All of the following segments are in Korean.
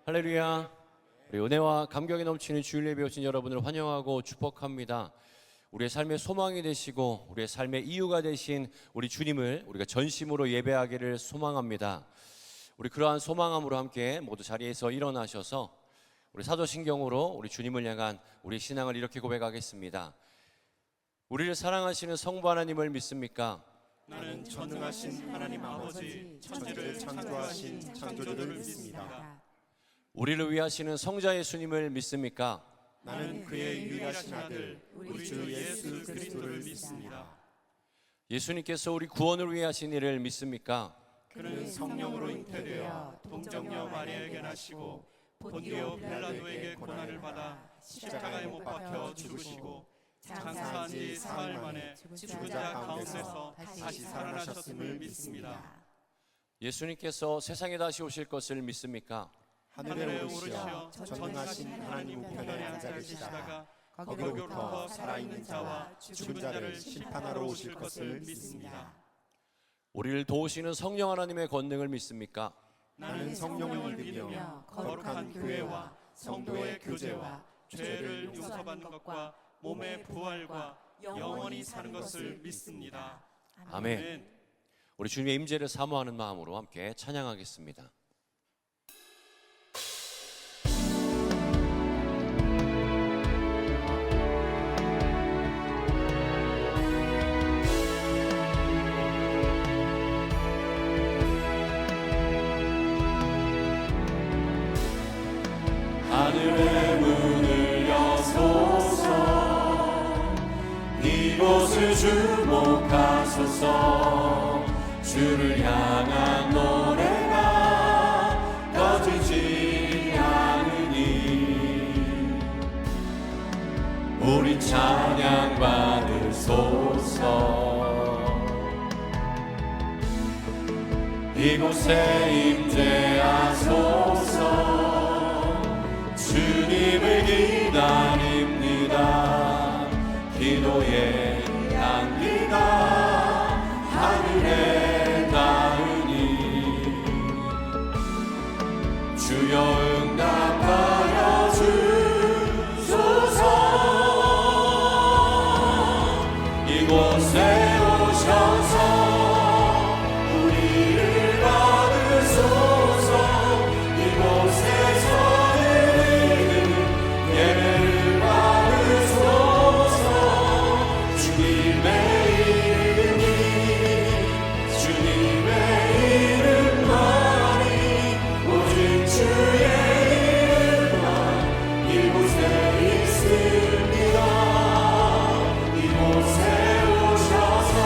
할렐루야. 우리 은혜와 감격이 넘치는 주일 예배 오신 여러분을 환영하고 축복합니다. 우리의 삶의 소망이 되시고 우리의 삶의 이유가 되신 우리 주님을 우리가 전심으로 예배하기를 소망합니다. 우리 그러한 소망함으로 함께 모두 자리에서 일어나셔서 우리 사도신경으로 우리 주님을 향한 우리 신앙을 이렇게 고백하겠습니다. 우리를 사랑하시는 성부 하나님을 믿습니까? 나는 전능하신 하나님 아버지 천지를 창조하신 창조주를 믿습니다. 우리를 위하시는 성자 예수님을 믿습니까? 나는 그의 유일하신 아들 우리 주 예수 그리스도를 믿습니다. 예수님께서 우리 구원을 위해 하신 일을 믿습니까? 그는 성령으로 잉태되어 동정녀 마리아에게 나시고 본디오 빌라도에게 고난을 받아 십자가에 못 박혀 죽으시고 장사한 지 사흘 만에 죽은 자 가운데서 다시 살아나셨음을 믿습니다. 예수님께서 세상에 다시 오실 것을 믿습니까? 하늘에 오르시어 전능하신 하나님 우편에 앉아 계시다가 거기로부터 살아있는 자와 죽은 자를 심판하러 오실 것을 믿습니다. 우리를 도우시는 성령 하나님의 권능을 믿습니까? 나는 성령을 믿으며 거룩한 교회와 성도의 교제와 죄를 용서받는 것과 몸의 부활과 영원히 사는 것을 믿습니다. 아멘. 우리 주님의 임재를 사모하는 마음으로 함께 찬양하겠습니다. 하늘의 문을 여소서 이곳을 주목하소서 주를 향한 노래가 꺼지지 않으니 우리 찬양 받으소서 이곳에 임재하소서 주님을 기다립니다. 기도의 향기가 하늘에 닿으니 주여 응답하여 주소서 이곳에 오셔서 우리를 받으소서 이곳에서 예배를 받으소서 주님의 이름만이 오직 주의 이름만 이곳에 있습니다. 이곳에 오셔서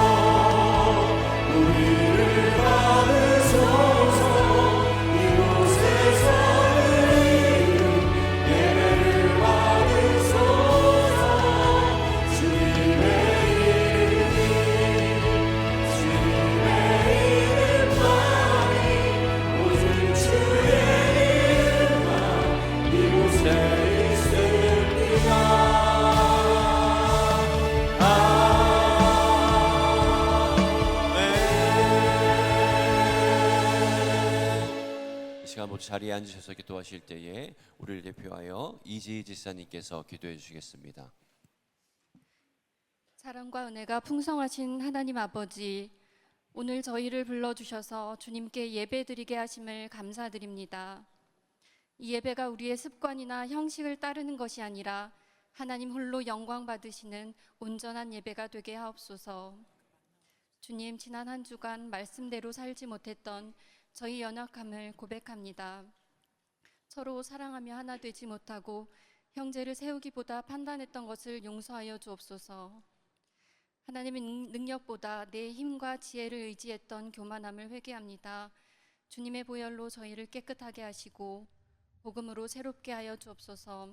우리를 받으소서 이곳에서 예배를 받으소서 주님의 이름만이 오직 주의 이름만 이곳에 있습니다. 이 시간 모두 자리에 앉으셔서 기도하실 때에 우리를 대표하여 이지희 지사님께서 기도해 주시겠습니다. 사랑과 은혜가 풍성하신 하나님 아버지, 오늘 저희를 불러주셔서 주님께 예배드리게 하심을 감사드립니다. 이 예배가 우리의 습관이나 형식을 따르는 것이 아니라 하나님 홀로 영광 받으시는 온전한 예배가 되게 하옵소서. 주님, 지난 한 주간 말씀대로 살지 못했던 저희 연약함을 고백합니다. 서로 사랑하며 하나 되지 못하고 형제를 세우기보다 판단했던 것을 용서하여 주옵소서. 하나님의 능력보다 내 힘과 지혜를 의지했던 교만함을 회개합니다. 주님의 보혈로 저희를 깨끗하게 하시고 복음으로 새롭게 하여 주옵소서.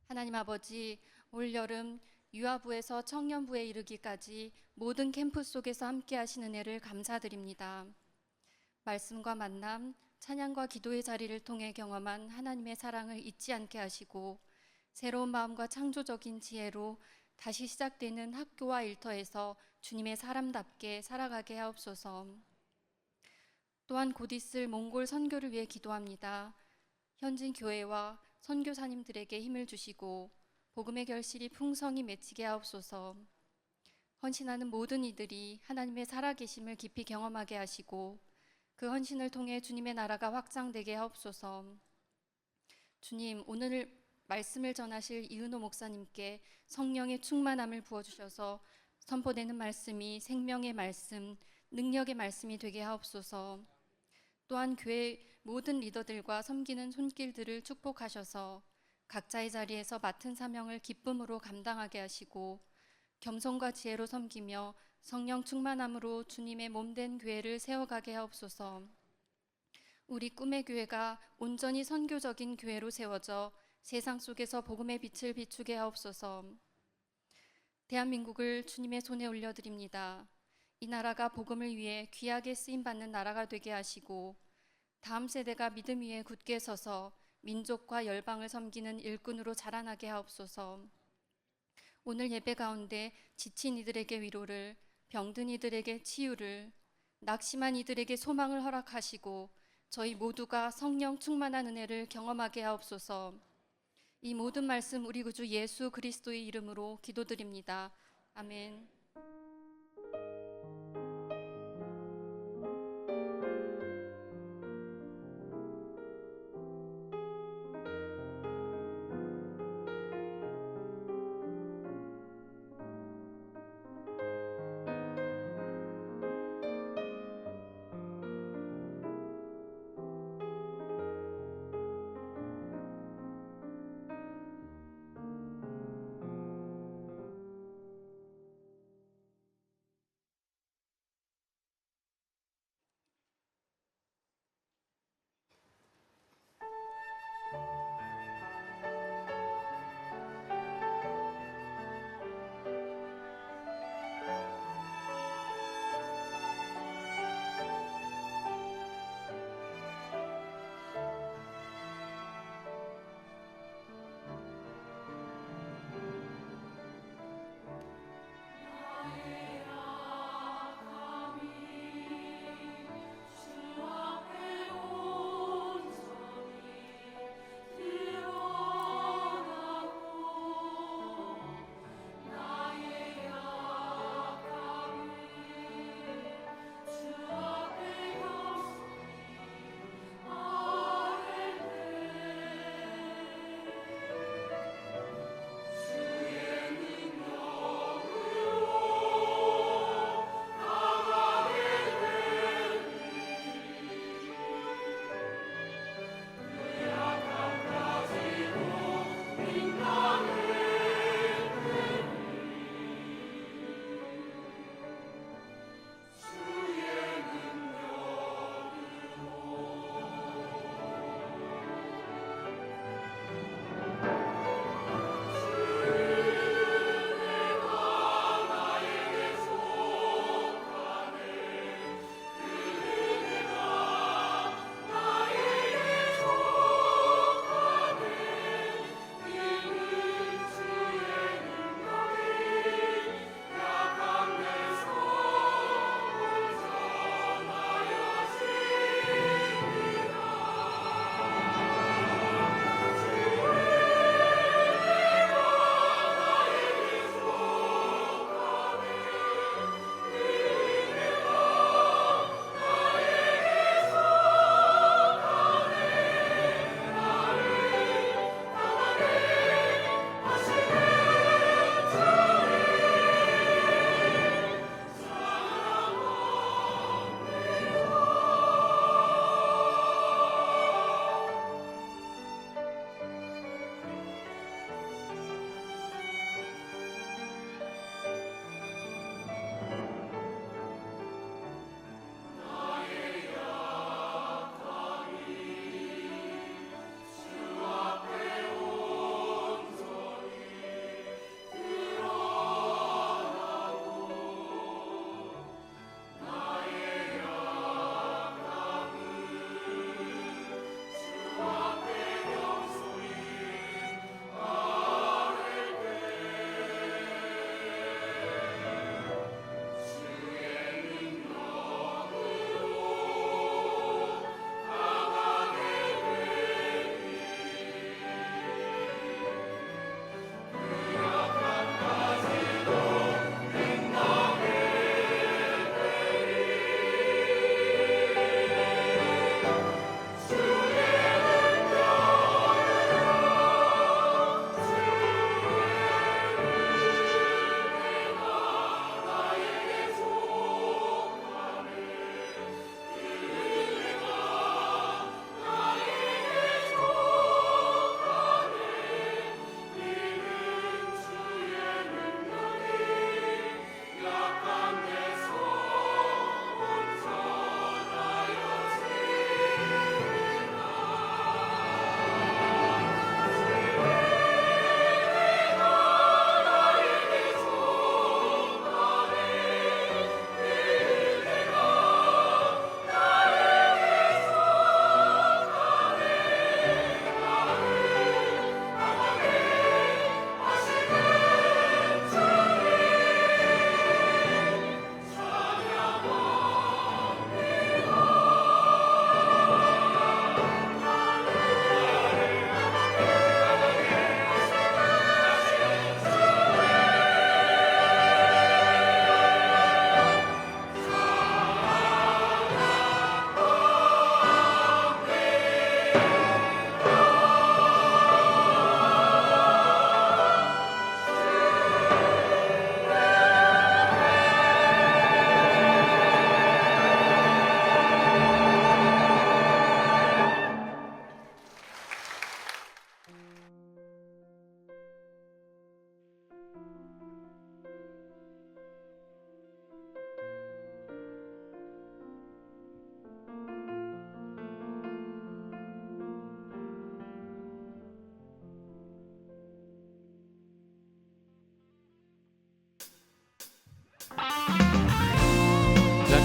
하나님 아버지, 올 여름 유아부에서 청년부에 이르기까지 모든 캠프 속에서 함께 하신 은혜를 감사드립니다. 말씀과 만남, 찬양과 기도의 자리를 통해 경험한 하나님의 사랑을 잊지 않게 하시고 새로운 마음과 창조적인 지혜로 다시 시작되는 학교와 일터에서 주님의 사람답게 살아가게 하옵소서. 또한 곧 있을 몽골 선교를 위해 기도합니다. 현진 교회와 선교사님들에게 힘을 주시고 복음의 결실이 풍성히 맺히게 하옵소서. 헌신하는 모든 이들이 하나님의 살아계심을 깊이 경험하게 하시고 그 헌신을 통해 주님의 나라가 확장되게 하옵소서. 주님, 오늘 말씀을 전하실 이은호 목사님께 성령의 충만함을 부어주셔서 선포되는 말씀이 생명의 말씀, 능력의 말씀이 되게 하옵소서. 또한 교회 모든 리더들과 섬기는 손길들을 축복하셔서 각자의 자리에서 맡은 사명을 기쁨으로 감당하게 하시고 겸손과 지혜로 섬기며 성령 충만함으로 주님의 몸된 교회를 세워가게 하옵소서. 우리 꿈의 교회가 온전히 선교적인 교회로 세워져 세상 속에서 복음의 빛을 비추게 하옵소서. 대한민국을 주님의 손에 올려드립니다. 이 나라가 복음을 위해 귀하게 쓰임받는 나라가 되게 하시고 다음 세대가 믿음 위에 굳게 서서 민족과 열방을 섬기는 일꾼으로 자라나게 하옵소서. 오늘 예배 가운데 지친 이들에게 위로를, 병든 이들에게 치유를, 낙심한 이들에게 소망을 허락하시고 저희 모두가 성령 충만한 은혜를 경험하게 하옵소서. 이 모든 말씀 우리 구주 예수 그리스도의 이름으로 기도드립니다. 아멘.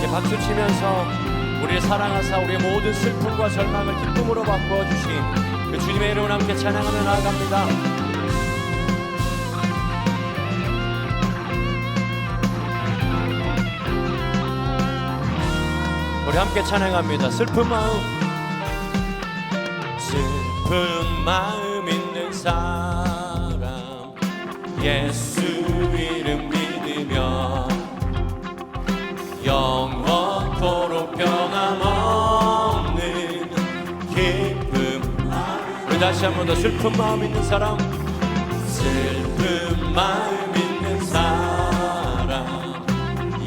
이제 박수 치면서 우리를 사랑하사 우리의 모든 슬픔과 절망을 기쁨으로 바꾸어 주신 그 주님의 이름을 함께 찬양하며 나아갑니다. 우리 함께 찬양합니다. 슬픈 마음 있는 사람 예수 이름 믿으며 영원토록 변함없는 기쁨. 우리 다시 한 번 더 슬픈 마음 있는 사람 슬픈 마음 있는 사람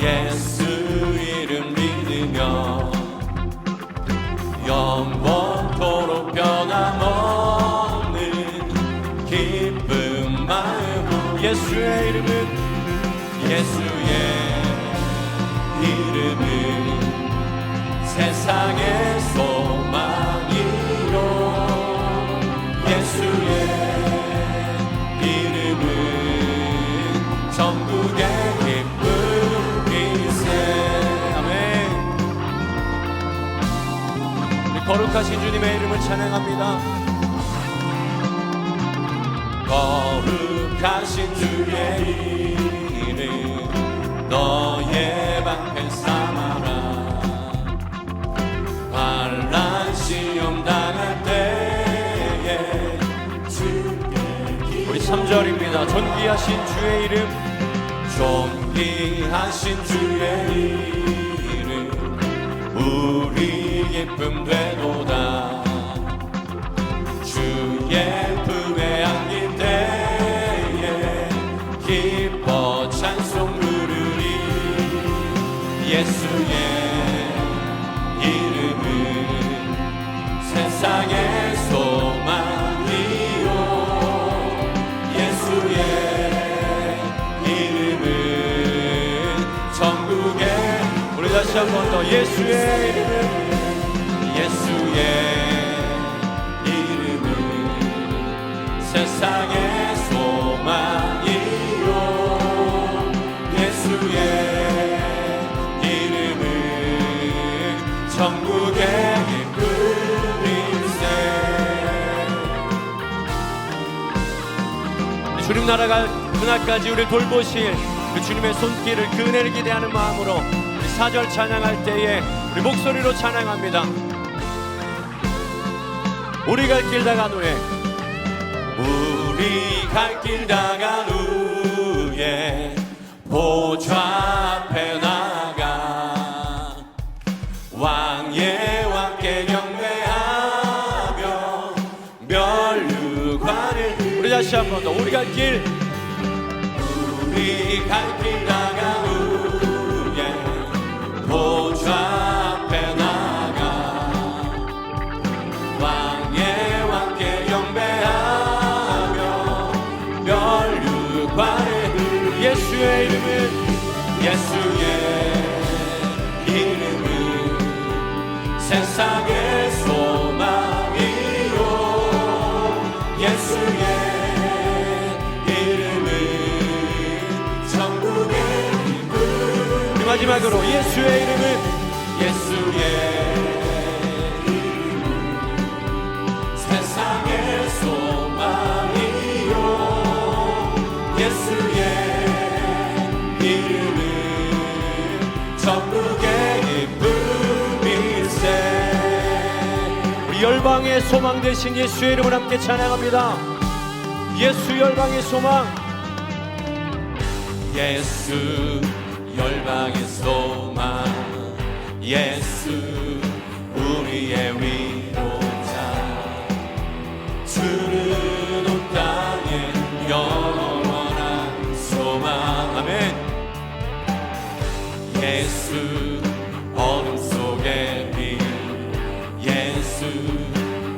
예수 이름 믿으며 영원토록 변함없는 기쁨 마음. 예수의 이름은 세상의 소망이요 예수의 이름은 천국의 기쁨일세. 아멘. 우리 거룩하신 주님의 이름을 찬양합니다. 거룩하신 주의 이름 너의 방패 삼아라. 환난 시험 당할 때에 우리 3절입니다. 존귀하신 주의 이름 존귀하신 주의 이름 우리 기쁨 되도다. 주의 품에 안길 때에 기뻐 찬송 부르리. 예수의 이름은 세상의 소망이요 예수의 이름은 천국의. 우리 다시 한 번 더 예수의 이름은 세상의 소망이요 예수의 이름은 천국의 기쁨일세. 주님 나라가 그날까지 우리를 돌보실 그 주님의 손길을 그 은혜를 기대하는 마음으로 우리 4절 찬양할 때에 우리 목소리로 찬양합니다. 우리 갈 길 다간 후에 우리 갈 길 다간 후에 보좌 앞에 나가 왕의 왕께 경배하며 멸류관을. 우리 다시 한 번 더 우리 갈 길 다간 후에 보좌 앞에 나가 왕의 왕께 경배하며 멸류관을. 예수의 이름은 세상의 소망이요 예수의 이름은 천국의 기쁨. 마지막으로 예수의 이름은 세상의 소망이요 예수의 이름은 천국의 기쁨일세. 우리 열방의 소망 되신 예수의 이름을 함께 찬양합니다. 예수 열방의 소망. 예수 열방의 소망 예수 우리의 위로자. 주는 온 땅에 영원한 소망. 아멘. 예수 어둠 속의 빛 예수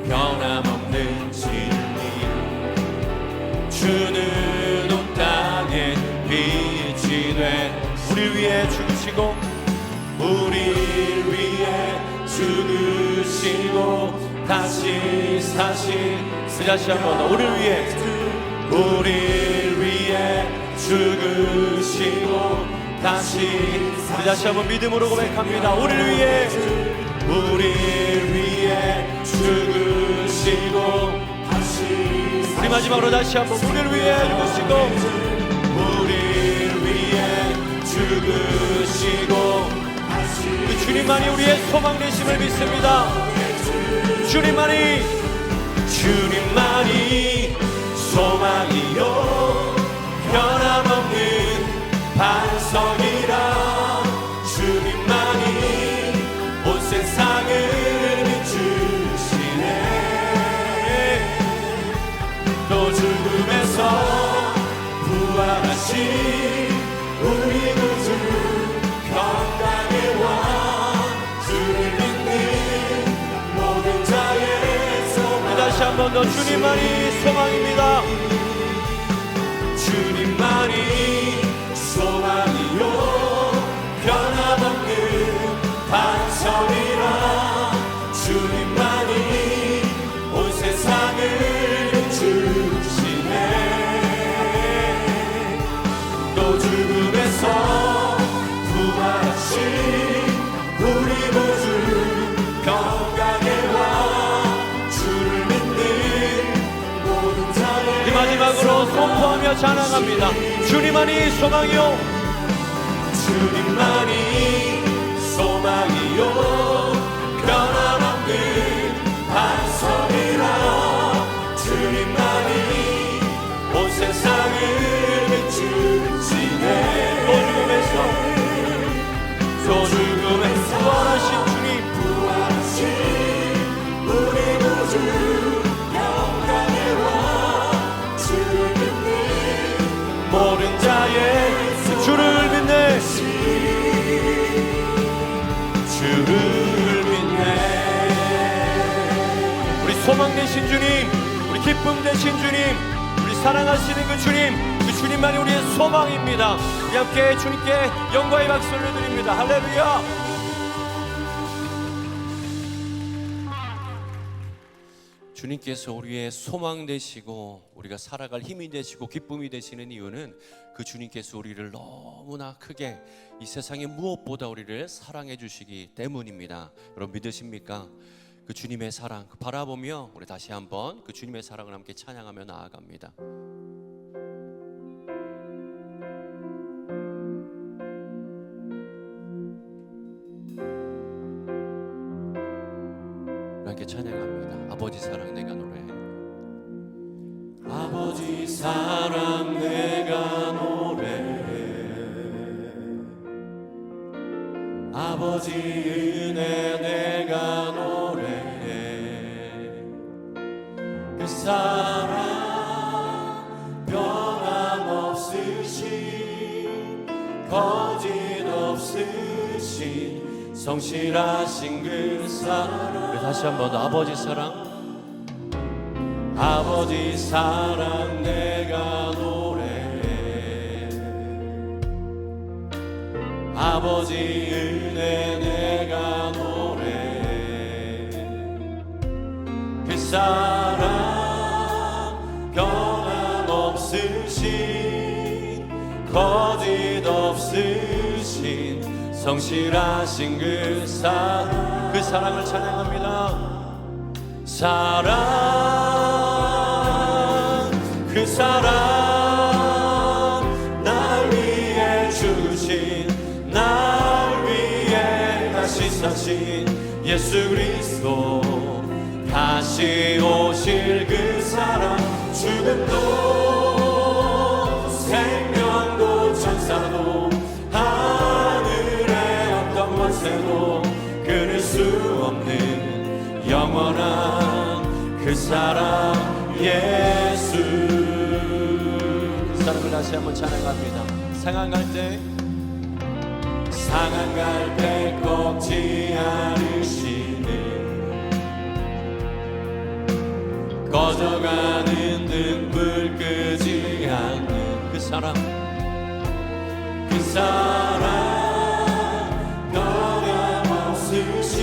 변함없는 진리. 주는 온 땅에 빛이 돼 우리 위해 죽으시고 다시 사신. 다시 한 번 더 우리를 위해 죽으시고 우리 다시 한번 믿음으로 고백합니다. 우리를 위해 죽으시고, 우리 마지막으로 다시 한번 우리를 위해 죽으시고, 그 주님만이 우리의 소망 되심을 믿습니다. 주님만이 소망이요 변함없는 반석이라. 주님만이 온 세상을 비추시네. 또 죽음에서 부활하신 우리 구주 평강의 왕, 주를 믿는 모든 자의 소망. 다시 한 번 더 주님만이 소망입니다. 주님만이 소망이요 변함없는 반석이라. 주님만이 온 세상을 비추시네. 또 죽음에서 부활하신 우리 구주 평강의 왕, 주를 믿는 모든 자의. 이 마지막으로 선포하며 찬양합니다. 주님만이 소망이요, 주님만이 소망이요 변함없는 반석이라. 주님만이 온 세상을 비추시네. 또 죽음에서 부활하신 주님, 우리 구주 평강의 왕, 주를 믿는 모든 자의 주를 믿네. 주를 믿네. 우리 소망 되신 주님, 우리 기쁨 되신 주님, 우리 사랑하시는 그 주님, 그 주님만이 우리의 소망입니다. 우리 함께 주님께 영광의 박수를 드립니다. 할렐루야. 주님께서 우리의 소망 되시고 우리가 살아갈 힘이 되시고 기쁨이 되시는 이유는 그 주님께서 우리를 너무나 크게 이 세상의 무엇보다 우리를 사랑해 주시기 때문입니다. 여러분 믿으십니까? 그 주님의 사랑 바라보며 우리 다시 한번 그 주님의 사랑을 함께 찬양하며 나아갑니다. 함께 찬양합니다. 아버지 사랑 내가 노래해. 아버지 사랑 내가 노래해. 아버지 은혜 내가 노래해. 그 사랑 변함없으신 거짓 없으신 성실하신 그 사랑. 다시 한번 아버지 사랑. 아버지 사랑 내가 노래해. 아버지 은혜 내가 노래해. 그 사랑 변함없으신 거짓 없으신 성실하신 그 사랑을 찬양합니다. 사랑, 그 사랑 날 위해 주신, 날 위해 다시 사신 예수 그리스도, 다시 오실 그 사랑. 죽음도 생명도 천사도 하늘의 어떤 권세도 끊을 수 없는 영원한 그 사랑 예수. 그 사랑을 다시 한번 찬양합니다. 상한 갈 때 꺾지 않으시는, 꺼져가는 등불 끄지 않는 그 사랑, 그 사랑 변함없으신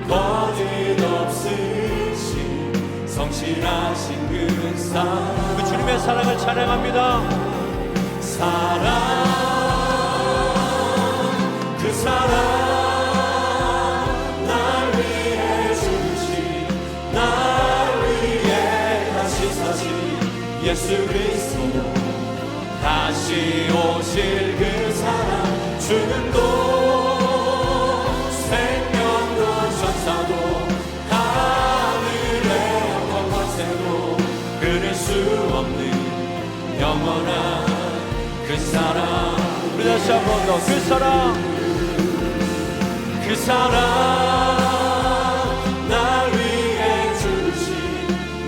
거짓 없으신 성실하신 그 사랑. 그 주님의 사랑을 찬양합니다. 사랑, 사랑 날 위해 죽으신 날 위해 다시 사신 예수 그리스도 다시 오실 그 사랑 죽음도 생명도 천사도 하늘의 영광 권세도 끊을 수 없는 영원한 그 사랑 우리 다시 한 번 더 그 사랑 그 사랑 날 위해 죽으신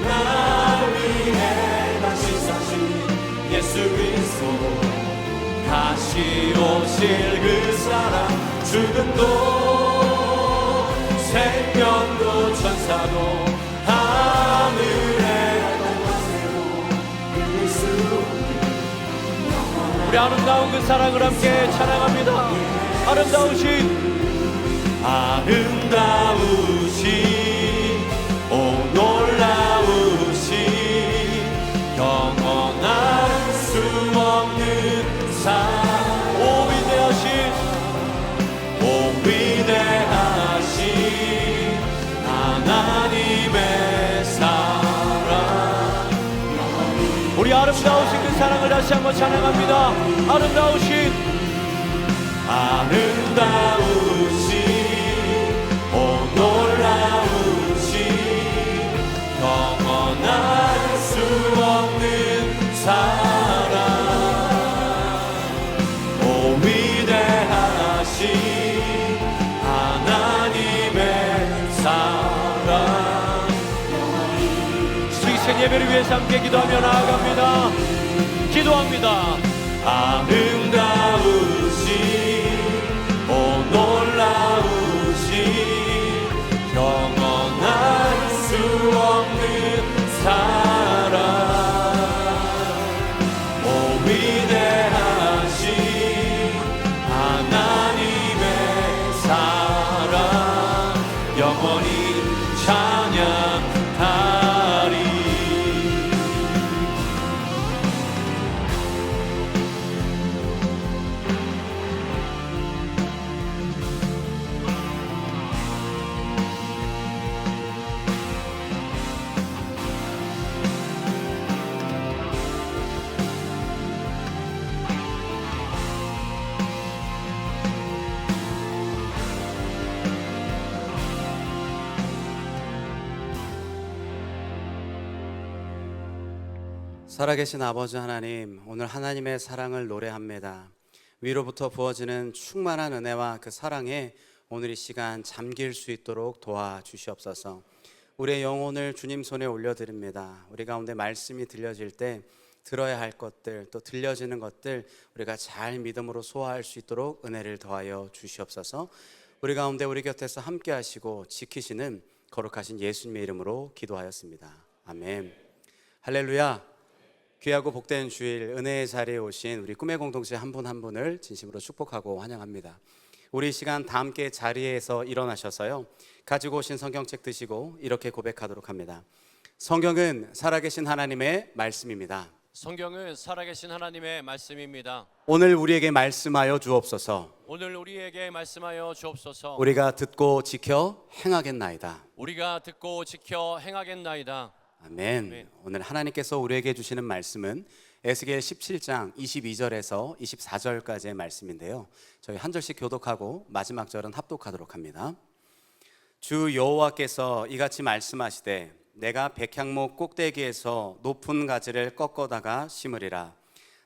날 위해 다시 사신 예수 그리스도 다시 오실 그 사랑 죽음도 생명도 천사도 하늘의 권세도 끊을 수 우리 아름다운 그 사랑을 함께 찬양합니다. 아름다우신 오 놀라우신 영원할 수 없는 사랑 오 위대하신 하나님의 사랑 우리 아름다우신 그 사랑을 다시 한번 찬양합니다. 아름다우신 오 놀라우신 영원할 수 없는 사랑 오 위대하신 하나님의 사랑 주기생 예배를 위해서 함께 기도하며 나아갑니다. 기도합니다. 오 놀라우신 영원할 수 없는 사랑 오 위대하신 하나님의 사랑 영원히 찬양하리 살아계신 아버지 하나님, 오늘 하나님의 사랑을 노래합니다. 위로부터 부어지는 충만한 은혜와 그 사랑에 오늘 이 시간 잠길 수 있도록 도와주시옵소서. 우리의 영혼을 주님 손에 올려드립니다. 우리 가운데 말씀이 들려질 때 들어야 할 것들, 또 들려지는 것들 우리가 잘 믿음으로 소화할 수 있도록 은혜를 더하여 주시옵소서. 우리 가운데 우리 곁에서 함께 하시고 지키시는 거룩하신 예수님의 이름으로 기도하였습니다. 아멘. 할렐루야. 귀하고 복된 주일 은혜의 자리에 오신 우리 꿈의 공동체 한 분 한 분을 진심으로 축복하고 환영합니다. 우리 이 시간 다 함께 자리에서 일어나셔서요, 가지고 오신 성경책 드시고 이렇게 고백하도록 합니다. 성경은 살아계신 하나님의 말씀입니다. 성경은 살아계신 하나님의 말씀입니다. 오늘 우리에게 말씀하여 주옵소서. 오늘 우리에게 말씀하여 주옵소서. 우리가 듣고 지켜 행하겠나이다. 우리가 듣고 지켜 행하겠나이다. 아멘. 아멘. 오늘 하나님께서 우리에게 주시는 말씀은 에스겔 17장 22절에서 24절까지의 말씀인데요, 저희 한 절씩 교독하고 마지막 절은 합독하도록 합니다. 주 여호와께서 이같이 말씀하시되 내가 백향목 꼭대기에서 높은 가지를 꺾어다가 심으리라.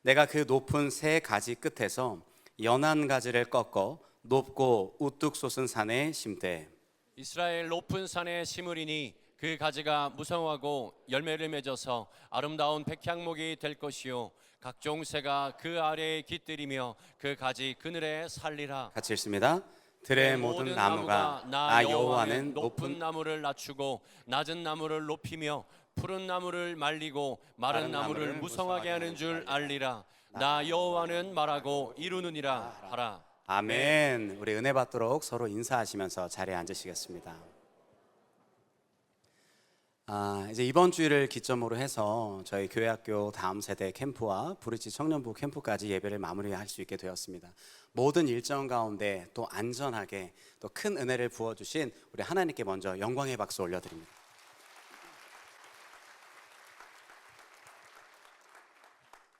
내가 그 높은 새 가지 끝에서 연한 가지를 꺾어 높고 우뚝 솟은 산에 심되 이스라엘 높은 산에 심으리니 그 가지가 무성하고 열매를 맺어서 아름다운 백향목이 될 것이요 각종 새가 그 아래에 깃들이며 그 가지 그늘에 살리라. 같이 읽습니다. 들의 모든 나무가 나 여호와는 높은 나무를 낮추고 낮은 나무를 높이며 푸른 나무를 말리고 마른 나무를 무성하게 하는 줄 알리라. 나 여호와는 말하고 이루느니라 하라. 아멘. 우리 은혜 받도록 서로 인사하시면서 자리에 앉으시겠습니다. 이제 이번 주일을 기점으로 해서 저희 교회학교 다음 세대 캠프와 브릿지 청년부 캠프까지 예배를 마무리할 수 있게 되었습니다. 모든 일정 가운데 또 안전하게 또 큰 은혜를 부어주신 우리 하나님께 먼저 영광의 박수 올려드립니다.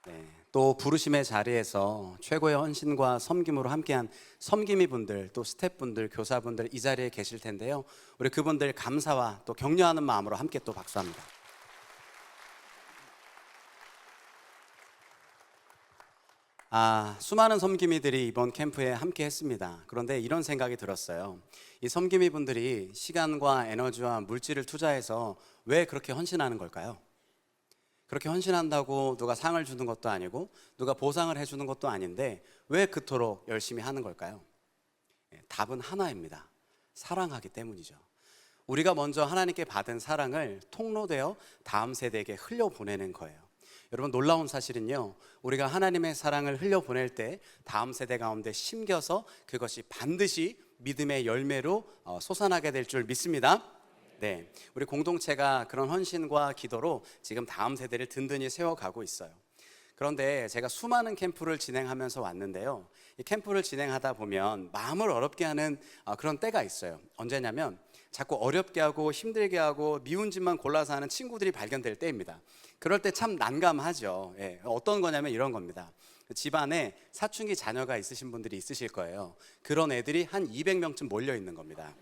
네, 또 부르심의 자리에서 최고의 헌신과 섬김으로 함께한 섬김이 분들, 또 스태프분들, 교사분들 이 자리에 계실 텐데요. 우리 그분들 감사와 또 격려하는 마음으로 함께 또 박수합니다. 수많은 섬김이들이 이번 캠프에 함께 했습니다. 그런데 이런 생각이 들었어요. 이 섬김이 분들이 시간과 에너지와 물질을 투자해서 왜 그렇게 헌신하는 걸까요? 그렇게 헌신한다고 누가 상을 주는 것도 아니고 누가 보상을 해주는 것도 아닌데 왜 그토록 열심히 하는 걸까요? 답은 하나입니다. 사랑하기 때문이죠. 우리가 먼저 하나님께 받은 사랑을 통로되어 다음 세대에게 흘려보내는 거예요. 여러분, 놀라운 사실은요, 우리가 하나님의 사랑을 흘려보낼 때 다음 세대 가운데 심겨서 그것이 반드시 믿음의 열매로 솟아나게 될 줄 믿습니다. 네, 우리 공동체가 그런 헌신과 기도로 지금 다음 세대를 든든히 세워가고 있어요. 그런데 제가 수많은 캠프를 진행하면서 왔는데요, 이 캠프를 진행하다 보면 마음을 어렵게 하는 그런 때가 있어요. 언제냐면 자꾸 어렵게 하고 힘들게 하고 미운 짓만 골라서 하는 친구들이 발견될 때입니다. 그럴 때 참 난감하죠. 어떤 거냐면 이런 겁니다. 집안에 사춘기 자녀가 있으신 분들이 있으실 거예요. 그런 애들이 한 200명쯤 몰려 있는 겁니다.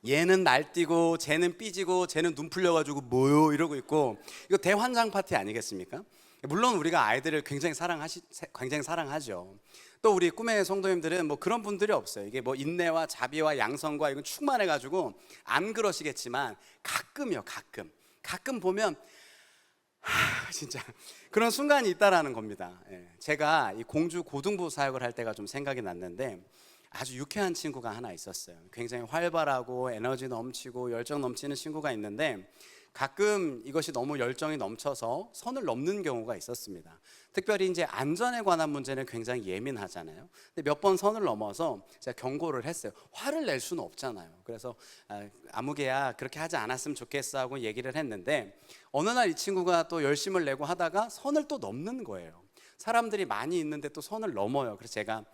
얘는 날뛰고 쟤는 삐지고 쟤는 눈 풀려가지고 뭐요 이러고 있고, 이거 대환장 파티 아니겠습니까? 물론 우리가 아이들을 굉장히 사랑하죠. 또 우리 꿈의 성도님들은 뭐 그런 분들이 없어요. 이게 뭐 인내와 자비와 양성과 이건 충만해가지고 안 그러시겠지만 가끔 보면 진짜 그런 순간이 있다라는 겁니다. 제가 이 공주 고등부 사역을 할 때가 좀 생각이 났는데 아주 유쾌한 친구가 하나 있었어요. 굉장히 활발하고 에너지 넘치고 열정 넘치는 친구가 있는데 가끔 이것이 너무 열정이 넘쳐서 선을 넘는 경우가 있었습니다. 특별히 이제 안전에 관한 문제는 굉장히 예민하잖아요. 근데 몇 번 선을 넘어서 제가 경고를 했어요. 화를 낼 수는 없잖아요. 그래서 아무개야 그렇게 하지 않았으면 좋겠어 하고 얘기를 했는데 어느 날 이 친구가 또 열심을 내고 하다가 선을 또 넘는 거예요. 사람들이 많이 있는데 또 선을 넘어요. 그래서 제가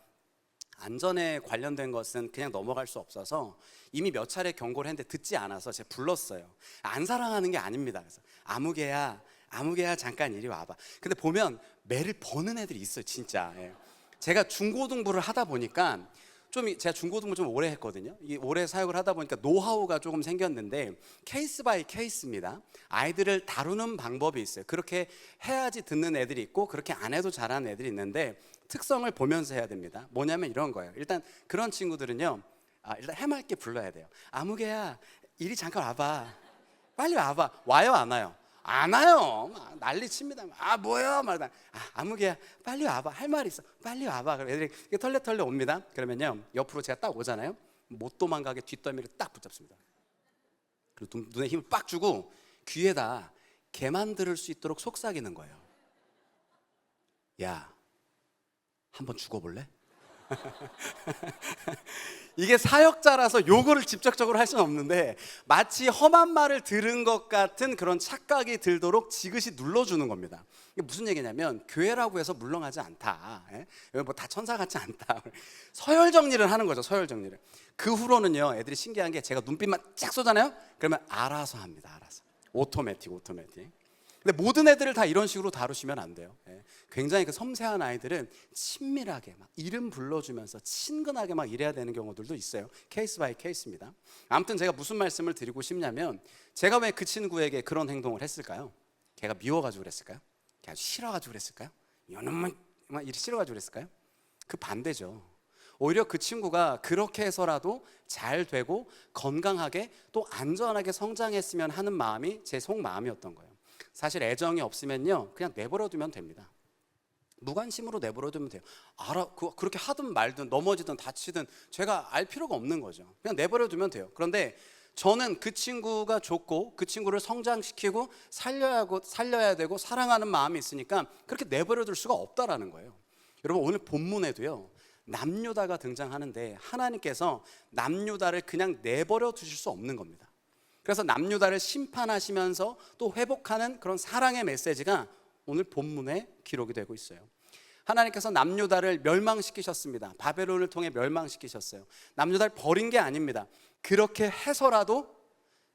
안전에 관련된 것은 그냥 넘어갈 수 없어서 이미 몇 차례 경고를 했는데 듣지 않아서 제가 불렀어요. 안 사랑하는 게 아닙니다. 그래서 아무개야 잠깐 이리 와봐. 근데 보면 매를 버는 애들이 있어요, 진짜. 제가 중고등부를 하다 보니까 제가 중고등부 좀 오래 했거든요. 오래 사역을 하다 보니까 노하우가 조금 생겼는데 케이스 바이 케이스입니다. 아이들을 다루는 방법이 있어요. 그렇게 해야지 듣는 애들이 있고 그렇게 안 해도 잘하는 애들이 있는데 특성을 보면서 해야 됩니다. 뭐냐면 이런 거예요. 일단 그런 친구들은요, 일단 해맑게 불러야 돼요. 아무개야 이리 잠깐 와봐. 빨리 와봐. 와요 안 와요? 안 와요. 난리 칩니다. 뭐야 말다. 아무개야 빨리 와봐. 할 말이 있어. 빨리 와봐. 그럼 애들이 털레 옵니다. 그러면요 옆으로 제가 딱 오잖아요. 못 도망가게 뒷덜미를 딱 붙잡습니다. 그리고 눈에 힘을 빡 주고 귀에다 개만 들을 수 있도록 속삭이는 거예요. 야, 한번 죽어볼래? 이게 사역자라서 요거를 직접적으로 할 수는 없는데 마치 험한 말을 들은 것 같은 그런 착각이 들도록 지그시 눌러주는 겁니다. 이게 무슨 얘기냐면 교회라고 해서 물렁하지 않다. 뭐 다 천사 같지 않다. 서열 정리를 하는 거죠. 서열 정리를. 그 후로는요 애들이 신기한 게 제가 눈빛만 쫙 쏘잖아요. 그러면 알아서 합니다. 알아서. 오토매틱. 근데 모든 애들을 다 이런 식으로 다루시면 안 돼요. 굉장히 그 섬세한 아이들은 친밀하게 막 이름 불러주면서 친근하게 막 이래야 되는 경우들도 있어요. 케이스 바이 케이스입니다. 아무튼 제가 무슨 말씀을 드리고 싶냐면 제가 왜 그 친구에게 그런 행동을 했을까요? 걔가 미워가지고 그랬을까요? 걔가 싫어가지고 그랬을까요? 이놈은 막 이렇게 싫어가지고 그랬을까요? 그 반대죠. 오히려 그 친구가 그렇게 해서라도 잘 되고 건강하게 또 안전하게 성장했으면 하는 마음이 제 속마음이었던 거예요. 사실 애정이 없으면요 그냥 내버려두면 됩니다. 무관심으로 내버려두면 돼요. 그렇게 하든 말든 넘어지든 다치든 제가 알 필요가 없는 거죠. 그냥 내버려두면 돼요. 그런데 저는 그 친구가 좋고 그 친구를 성장시키고 살려야 되고 사랑하는 마음이 있으니까 그렇게 내버려둘 수가 없다라는 거예요. 여러분 오늘 본문에도요 남유다가 등장하는데 하나님께서 남유다를 그냥 내버려 두실 수 없는 겁니다. 그래서 남유다를 심판하시면서 또 회복하는 그런 사랑의 메시지가 오늘 본문에 기록이 되고 있어요. 하나님께서 남유다를 멸망시키셨습니다. 바벨론을 통해 멸망시키셨어요. 남유다를 버린 게 아닙니다. 그렇게 해서라도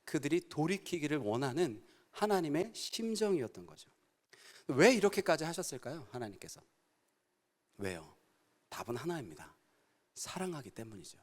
그들이 돌이키기를 원하는 하나님의 심정이었던 거죠. 왜 이렇게까지 하셨을까요? 하나님께서. 왜요? 답은 하나입니다. 사랑하기 때문이죠.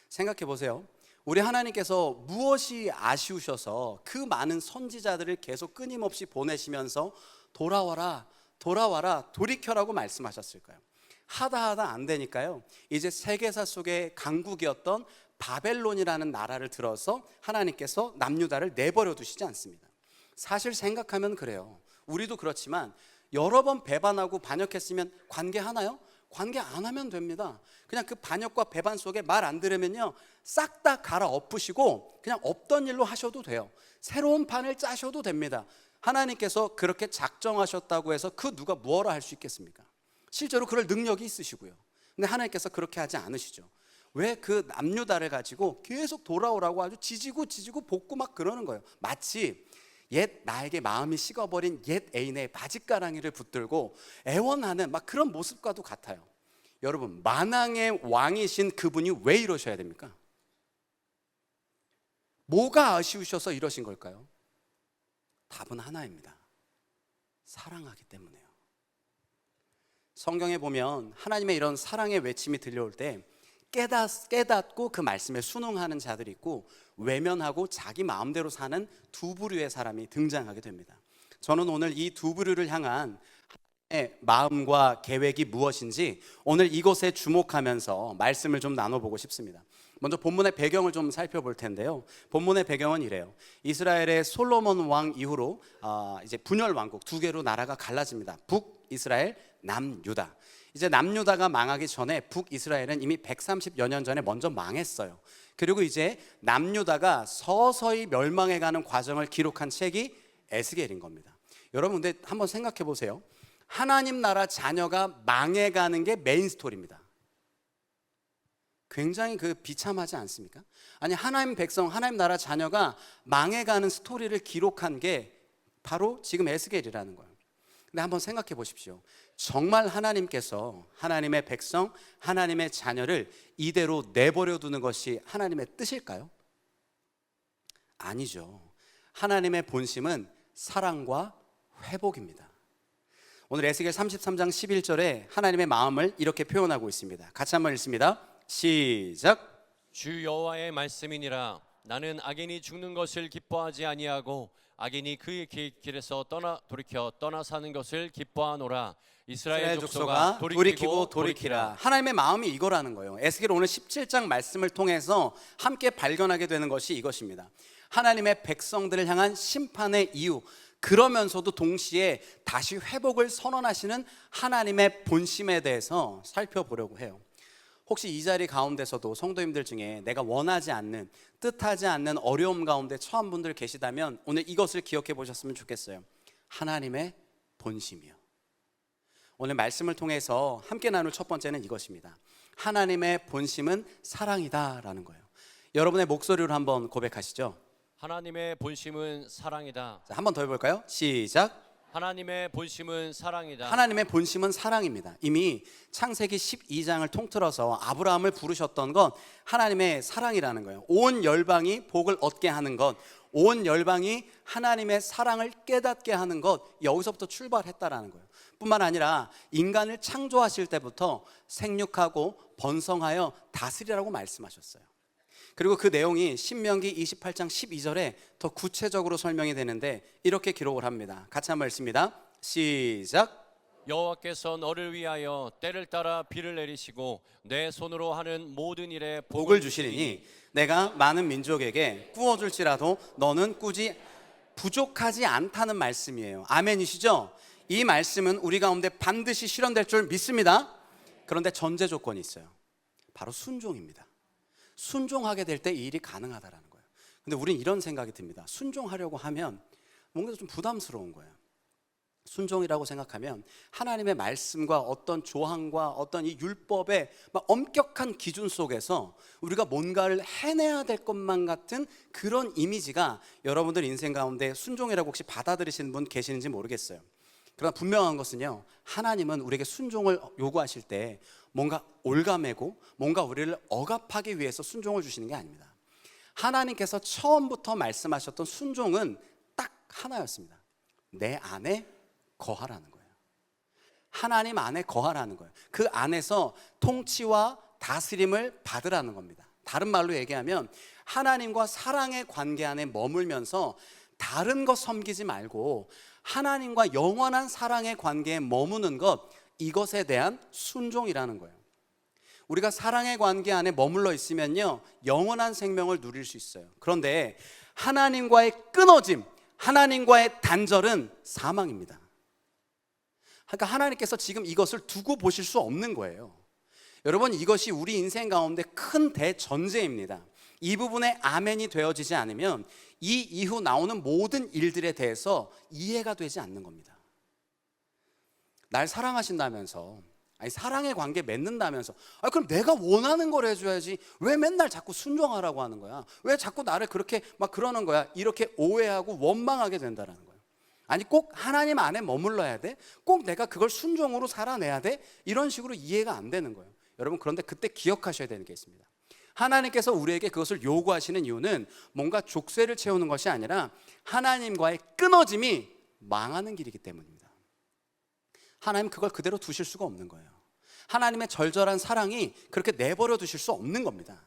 생각해 보세요. 우리 하나님께서 무엇이 아쉬우셔서 그 많은 선지자들을 계속 끊임없이 보내시면서 돌아와라, 돌아와라, 돌이켜라고 말씀하셨을까요? 하다 안 되니까요, 이제 세계사 속의 강국이었던 바벨론이라는 나라를 들어서 하나님께서 남유다를 내버려 두시지 않습니다. 사실 생각하면 그래요. 우리도 그렇지만 여러 번 배반하고 반역했으면 관계하나요? 관계 안 하면 됩니다. 그냥 그 반역과 배반 속에 말 안 들으면요, 싹 다 갈아 엎으시고 그냥 없던 일로 하셔도 돼요. 새로운 판을 짜셔도 됩니다. 하나님께서 그렇게 작정하셨다고 해서 그 누가 뭐라 할 수 있겠습니까? 실제로 그럴 능력이 있으시고요. 근데 하나님께서 그렇게 하지 않으시죠. 왜 그 남유다를 가지고 계속 돌아오라고 아주 지지고 볶고 막 그러는 거예요. 마치 옛 나에게 마음이 식어버린 옛 애인의 바짓가랑이를 붙들고 애원하는 막 그런 모습과도 같아요. 여러분, 만왕의 왕이신 그분이 왜 이러셔야 됩니까? 뭐가 아쉬우셔서 이러신 걸까요? 답은 하나입니다. 사랑하기 때문에요. 성경에 보면 하나님의 이런 사랑의 외침이 들려올 때 깨닫고 그 말씀에 순응하는 자들이 있고, 외면하고 자기 마음대로 사는 두 부류의 사람이 등장하게 됩니다. 저는 오늘 이 두 부류를 향한 하나님의 마음과 계획이 무엇인지 오늘 이곳에 주목하면서 말씀을 좀 나눠보고 싶습니다. 먼저 본문의 배경을 좀 살펴볼 텐데요. 본문의 배경은 이래요. 이스라엘의 솔로몬 왕 이후로 이제 분열 왕국 두 개로 나라가 갈라집니다. 북이스라엘, 남유다. 이제 남유다가 망하기 전에 북이스라엘은 이미 130여 년 전에 먼저 망했어요. 그리고 이제 남유다가 서서히 멸망해가는 과정을 기록한 책이 에스겔인 겁니다. 여러분, 근데 한번 생각해 보세요. 하나님 나라 자녀가 망해가는 게 메인 스토리입니다. 굉장히 비참하지 않습니까? 아니, 하나님 백성, 하나님 나라 자녀가 망해가는 스토리를 기록한 게 바로 지금 에스겔이라는 거예요. 근데 한번 생각해 보십시오. 정말 하나님께서 하나님의 백성, 하나님의 자녀를 이대로 내버려 두는 것이 하나님의 뜻일까요? 아니죠. 하나님의 본심은 사랑과 회복입니다. 오늘 에스겔 33장 11절에 하나님의 마음을 이렇게 표현하고 있습니다. 같이 한번 읽습니다. 시작. 주 여호와의 말씀이니라. 나는 악인이 죽는 것을 기뻐하지 아니하고 악인이 그의 길에서 돌이켜 떠나 사는 것을 기뻐하노라. 이스라엘 족속아 돌이키라. 하나님의 마음이 이거라는 거예요. 에스겔 오늘 17장 말씀을 통해서 함께 발견하게 되는 것이 이것입니다. 하나님의 백성들을 향한 심판의 이유, 그러면서도 동시에 다시 회복을 선언하시는 하나님의 본심에 대해서 살펴보려고 해요. 혹시 이 자리 가운데서도 성도님들 중에 내가 원하지 않는, 뜻하지 않는 어려움 가운데 처한 분들 계시다면 오늘 이것을 기억해 보셨으면 좋겠어요. 하나님의 본심이요. 오늘 말씀을 통해서 함께 나눌 첫 번째는 이것입니다. 하나님의 본심은 사랑이다라는 거예요. 여러분의 목소리로 한번 고백하시죠. 하나님의 본심은 사랑이다. 자, 한번 더 해볼까요? 시작. 하나님의 본심은 사랑이다. 하나님의 본심은 사랑입니다. 이미 창세기 12장을 통틀어서 아브라함을 부르셨던 건 하나님의 사랑이라는 거예요. 온 열방이 복을 얻게 하는 것, 온 열방이 하나님의 사랑을 깨닫게 하는 것, 여기서부터 출발했다라는 거예요. 뿐만 아니라 인간을 창조하실 때부터 생육하고 번성하여 다스리라고 말씀하셨어요. 그리고 그 내용이 신명기 28장 12절에 더 구체적으로 설명이 되는데 이렇게 기록을 합니다. 같이 한번 읽습니다. 시작. 여호와께서 너를 위하여 때를 따라 비를 내리시고 내 손으로 하는 모든 일에 복을 주시리니 내가 많은 민족에게 꾸어줄지라도 너는 꾸지 부족하지 않다는 말씀이에요. 아멘이시죠? 이 말씀은 우리 가운데 반드시 실현될 줄 믿습니다. 그런데 전제 조건이 있어요. 바로 순종입니다. 순종하게 될 때 이 일이 가능하다라는 거예요. 근데 우린 이런 생각이 듭니다. 순종하려고 하면 뭔가 좀 부담스러운 거예요. 순종이라고 생각하면 하나님의 말씀과 어떤 조항과 어떤 이 율법의 막 엄격한 기준 속에서 우리가 뭔가를 해내야 될 것만 같은 그런 이미지가 여러분들 인생 가운데 순종이라고 혹시 받아들이시는 분 계시는지 모르겠어요. 그러나 분명한 것은요, 하나님은 우리에게 순종을 요구하실 때 뭔가 올가매고 뭔가 우리를 억압하기 위해서 순종을 주시는 게 아닙니다. 하나님께서 처음부터 말씀하셨던 순종은 딱 하나였습니다. 내 안에 거하라는 거예요. 하나님 안에 거하라는 거예요. 그 안에서 통치와 다스림을 받으라는 겁니다. 다른 말로 얘기하면 하나님과 사랑의 관계 안에 머물면서 다른 것 섬기지 말고 하나님과 영원한 사랑의 관계에 머무는 것, 이것에 대한 순종이라는 거예요. 우리가 사랑의 관계 안에 머물러 있으면요, 영원한 생명을 누릴 수 있어요. 그런데 하나님과의 끊어짐, 하나님과의 단절은 사망입니다. 그러니까 하나님께서 지금 이것을 두고 보실 수 없는 거예요. 여러분, 이것이 우리 인생 가운데 큰 대전제입니다. 이 부분에 아멘이 되어지지 않으면 이 이후 나오는 모든 일들에 대해서 이해가 되지 않는 겁니다. 날 사랑하신다면서, 아니 사랑의 관계 맺는다면서, 그럼 내가 원하는 걸 해줘야지 왜 맨날 자꾸 순종하라고 하는 거야? 왜 자꾸 나를 그렇게 막 그러는 거야? 이렇게 오해하고 원망하게 된다는 거예요. 아니 꼭 하나님 안에 머물러야 돼? 꼭 내가 그걸 순종으로 살아내야 돼? 이런 식으로 이해가 안 되는 거예요. 여러분, 그런데 그때 기억하셔야 되는 게 있습니다. 하나님께서 우리에게 그것을 요구하시는 이유는 뭔가 족쇄를 채우는 것이 아니라 하나님과의 끊어짐이 망하는 길이기 때문입니다. 하나님 그걸 그대로 두실 수가 없는 거예요. 하나님의 절절한 사랑이 그렇게 내버려 두실 수 없는 겁니다.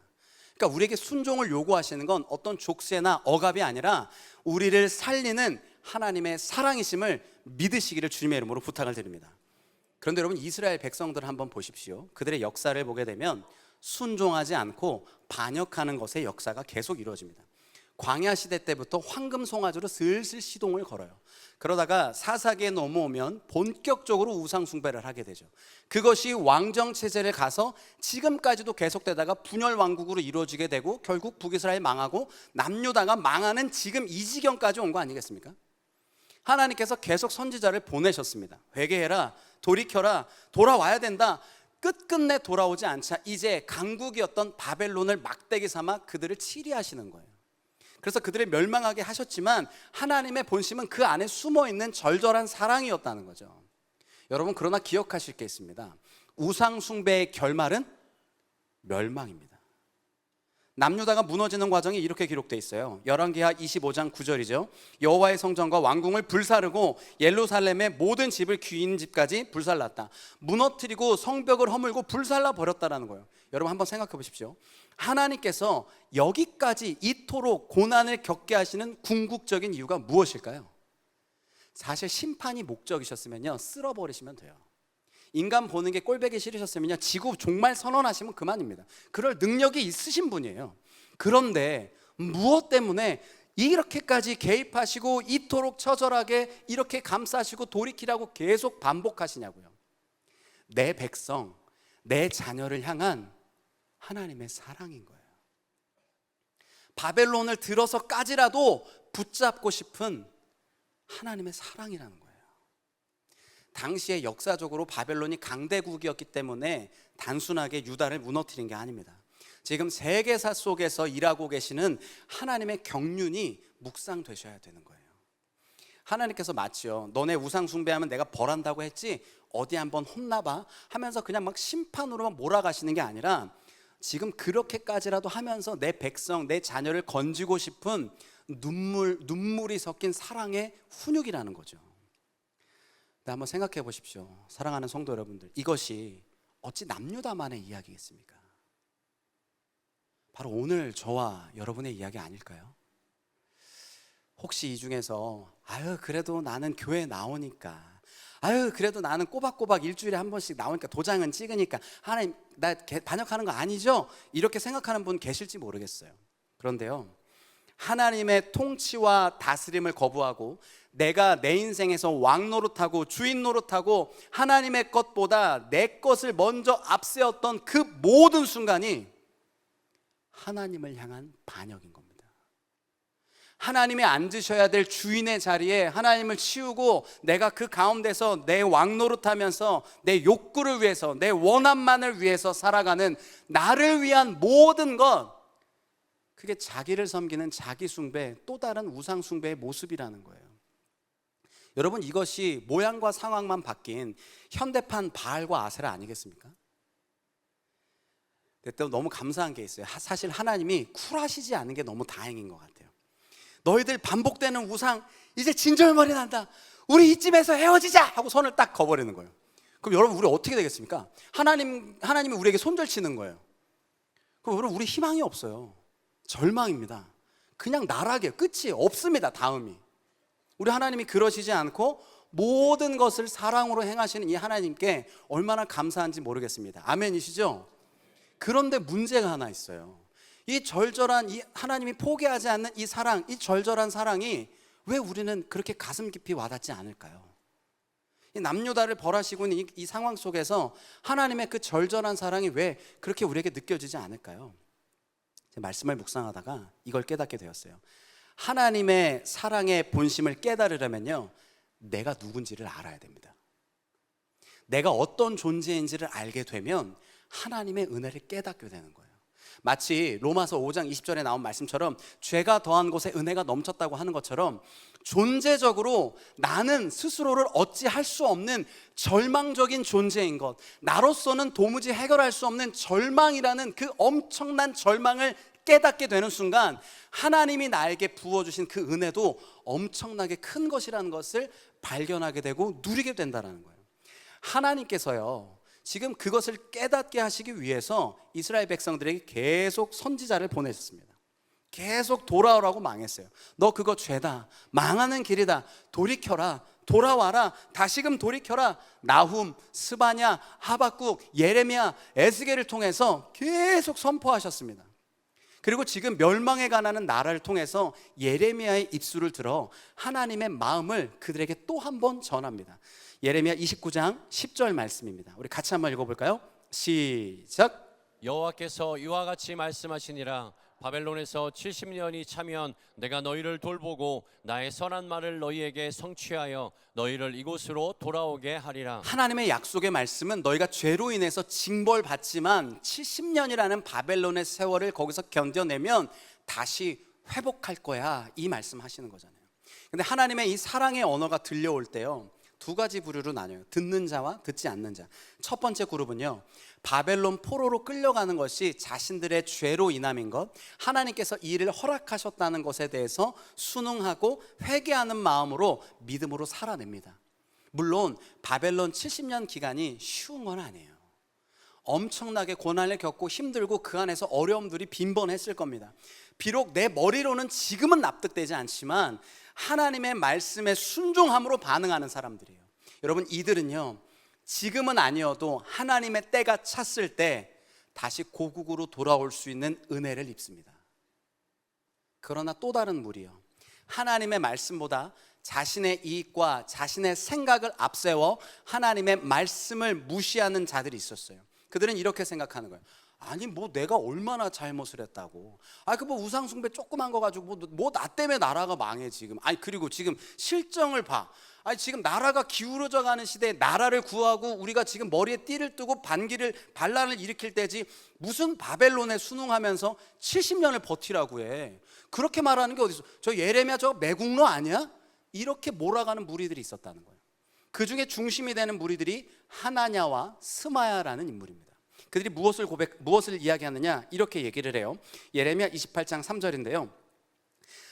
그러니까 우리에게 순종을 요구하시는 건 어떤 족쇄나 억압이 아니라 우리를 살리는 하나님의 사랑이심을 믿으시기를 주님의 이름으로 부탁을 드립니다. 그런데 여러분, 이스라엘 백성들을 한번 보십시오. 그들의 역사를 보게 되면 순종하지 않고 반역하는 것의 역사가 계속 이루어집니다. 광야 시대 때부터 황금 송아지로 슬슬 시동을 걸어요. 그러다가 사사기에 넘어오면 본격적으로 우상 숭배를 하게 되죠. 그것이 왕정 체제를 가서 지금까지도 계속되다가 분열 왕국으로 이루어지게 되고 결국 북이스라엘 망하고 남유다가 망하는 지금 이 지경까지 온 거 아니겠습니까? 하나님께서 계속 선지자를 보내셨습니다. 회개해라, 돌이켜라, 돌아와야 된다. 끝끝내 돌아오지 않자 이제 강국이었던 바벨론을 막대기 삼아 그들을 치리하시는 거예요. 그래서 그들을 멸망하게 하셨지만 하나님의 본심은 그 안에 숨어있는 절절한 사랑이었다는 거죠. 여러분, 그러나 기억하실 게 있습니다. 우상 숭배의 결말은 멸망입니다. 남유다가 무너지는 과정이 이렇게 기록되어 있어요. 열왕기하 25장 9절이죠. 여호와의 성전과 왕궁을 불사르고 예루살렘의 모든 집을 귀인 집까지 불살랐다. 무너뜨리고 성벽을 허물고 불살라 버렸다라는 거예요. 여러분, 한번 생각해 보십시오. 하나님께서 여기까지 이토록 고난을 겪게 하시는 궁극적인 이유가 무엇일까요? 사실 심판이 목적이셨으면요, 쓸어버리시면 돼요. 인간 보는 게 꼴보기 싫으셨으면요, 지구 종말 선언하시면 그만입니다. 그럴 능력이 있으신 분이에요. 그런데 무엇 때문에 이렇게까지 개입하시고 이토록 처절하게 이렇게 감싸시고 돌이키라고 계속 반복하시냐고요. 내 백성, 내 자녀를 향한 하나님의 사랑인 거예요. 바벨론을 들어서까지라도 붙잡고 싶은 하나님의 사랑이라는 거예요. 당시에 역사적으로 바벨론이 강대국이었기 때문에 단순하게 유다를 무너뜨린 게 아닙니다. 지금 세계사 속에서 일하고 계시는 하나님의 경륜이 묵상되셔야 되는 거예요. 하나님께서 맞죠, 너네 우상 숭배하면 내가 벌한다고 했지, 어디 한번 혼나봐 하면서 그냥 막 심판으로만 몰아가시는 게 아니라 지금 그렇게까지라도 하면서 내 백성, 내 자녀를 건지고 싶은 눈물이 섞인 사랑의 훈육이라는 거죠. 한번 생각해 보십시오. 사랑하는 성도 여러분들, 이것이 어찌 남유다만의 이야기겠습니까? 바로 오늘 저와 여러분의 이야기 아닐까요? 혹시 이 중에서 그래도 나는 교회 나오니까, 그래도 나는 꼬박꼬박 일주일에 한 번씩 나오니까, 도장은 찍으니까 하나님 나 반역하는 거 아니죠? 이렇게 생각하는 분 계실지 모르겠어요. 그런데요, 하나님의 통치와 다스림을 거부하고 내가 내 인생에서 왕 노릇하고 주인 노릇하고 하나님의 것보다 내 것을 먼저 앞세웠던 그 모든 순간이 하나님을 향한 반역인 겁니다. 하나님이 앉으셔야 될 주인의 자리에 하나님을 치우고 내가 그 가운데서 내 왕노릇하면서 내 욕구를 위해서, 내 원함만을 위해서 살아가는 나를 위한 모든 것, 그게 자기를 섬기는 자기 숭배, 또 다른 우상 숭배의 모습이라는 거예요. 여러분, 이것이 모양과 상황만 바뀐 현대판 바알과 아세라 아니겠습니까? 그때 너무 감사한 게 있어요. 사실 하나님이 쿨하시지 않은 게 너무 다행인 것 같아요. 너희들 반복되는 우상 이제 진절머리 난다, 우리 이쯤에서 헤어지자 하고 손을 딱 거버리는 거예요. 그럼 여러분, 우리 어떻게 되겠습니까? 하나님이 우리에게 손절치는 거예요. 그럼 여러분, 우리 희망이 없어요. 절망입니다. 그냥 나락이에요. 끝이 없습니다. 다음이. 우리 하나님이 그러시지 않고 모든 것을 사랑으로 행하시는 이 하나님께 얼마나 감사한지 모르겠습니다. 아멘이시죠? 그런데 문제가 하나 있어요. 이 절절한, 이 하나님이 포기하지 않는 이 사랑, 이 절절한 사랑이 왜 우리는 그렇게 가슴 깊이 와닿지 않을까요? 이 남유다를 벌하시고 있는 이 상황 속에서 하나님의 그 절절한 사랑이 왜 그렇게 우리에게 느껴지지 않을까요? 제 말씀을 묵상하다가 이걸 깨닫게 되었어요. 하나님의 사랑의 본심을 깨달으려면요, 내가 누군지를 알아야 됩니다. 내가 어떤 존재인지를 알게 되면 하나님의 은혜를 깨닫게 되는 거예요. 마치 로마서 5장 20절에 나온 말씀처럼 죄가 더한 곳에 은혜가 넘쳤다고 하는 것처럼 존재적으로 나는 스스로를 어찌할 수 없는 절망적인 존재인 것, 나로서는 도무지 해결할 수 없는 절망이라는 그 엄청난 절망을 깨닫게 되는 순간 하나님이 나에게 부어주신 그 은혜도 엄청나게 큰 것이라는 것을 발견하게 되고 누리게 된다는 거예요. 하나님께서요, 지금 그것을 깨닫게 하시기 위해서 이스라엘 백성들에게 계속 선지자를 보내셨습니다. 계속 돌아오라고 망했어요. 너 그거 죄다, 망하는 길이다, 돌이켜라, 돌아와라, 다시금 돌이켜라. 나훔, 스바냐, 하박국, 예레미야, 에스겔을 통해서 계속 선포하셨습니다. 그리고 지금 멸망에 관하는 나라를 통해서 예레미야의 입술을 들어 하나님의 마음을 그들에게 또 한 번 전합니다. 예레미야 29장 10절 말씀입니다. 우리 같이 한번 읽어볼까요? 시작. 여호와께서 이와 같이 말씀하시니라. 바벨론에서 70년이 차면 내가 너희를 돌보고 나의 선한 말을 너희에게 성취하여 너희를 이곳으로 돌아오게 하리라. 하나님의 약속의 말씀은 너희가 죄로 인해서 징벌받지만 70년이라는 바벨론의 세월을 거기서 견뎌내면 다시 회복할 거야, 이 말씀하시는 거잖아요. 근데 하나님의 이 사랑의 언어가 들려올 때요, 두 가지 부류로 나뉘어요. 듣는 자와 듣지 않는 자. 첫 번째 그룹은요, 바벨론 포로로 끌려가는 것이 자신들의 죄로 인함인 것, 하나님께서 이 일을 허락하셨다는 것에 대해서 순응하고 회개하는 마음으로 믿음으로 살아냅니다. 물론 바벨론 70년 기간이 쉬운 건 아니에요. 엄청나게 고난을 겪고 힘들고 그 안에서 어려움들이 빈번했을 겁니다. 비록 내 머리로는 지금은 납득되지 않지만 하나님의 말씀에 순종함으로 반응하는 사람들이에요. 여러분, 이들은요, 지금은 아니어도 하나님의 때가 찼을 때 다시 고국으로 돌아올 수 있는 은혜를 입습니다. 그러나 또 다른 무리요, 하나님의 말씀보다 자신의 이익과 자신의 생각을 앞세워 하나님의 말씀을 무시하는 자들이 있었어요. 그들은 이렇게 생각하는 거예요. 아니 뭐 내가 얼마나 잘못을 했다고, 그 뭐 우상숭배 조그만 거 가지고 뭐 나 때문에 나라가 망해 지금. 그리고 지금 실정을 봐. 지금 나라가 기울어져 가는 시대에 나라를 구하고 우리가 지금 머리에 띠를 뜨고 반란을 일으킬 때지 무슨 바벨론에 순응하면서 70년을 버티라고 해. 그렇게 말하는 게 어디 있어? 저 예레미야 저 매국노 아니야? 이렇게 몰아가는 무리들이 있었다는 거예요. 그 중에 중심이 되는 무리들이 하나냐와 스마야라는 인물입니다. 그들이 무엇을 이야기하느냐, 이렇게 얘기를 해요. 예레미야 28장 3절인데요.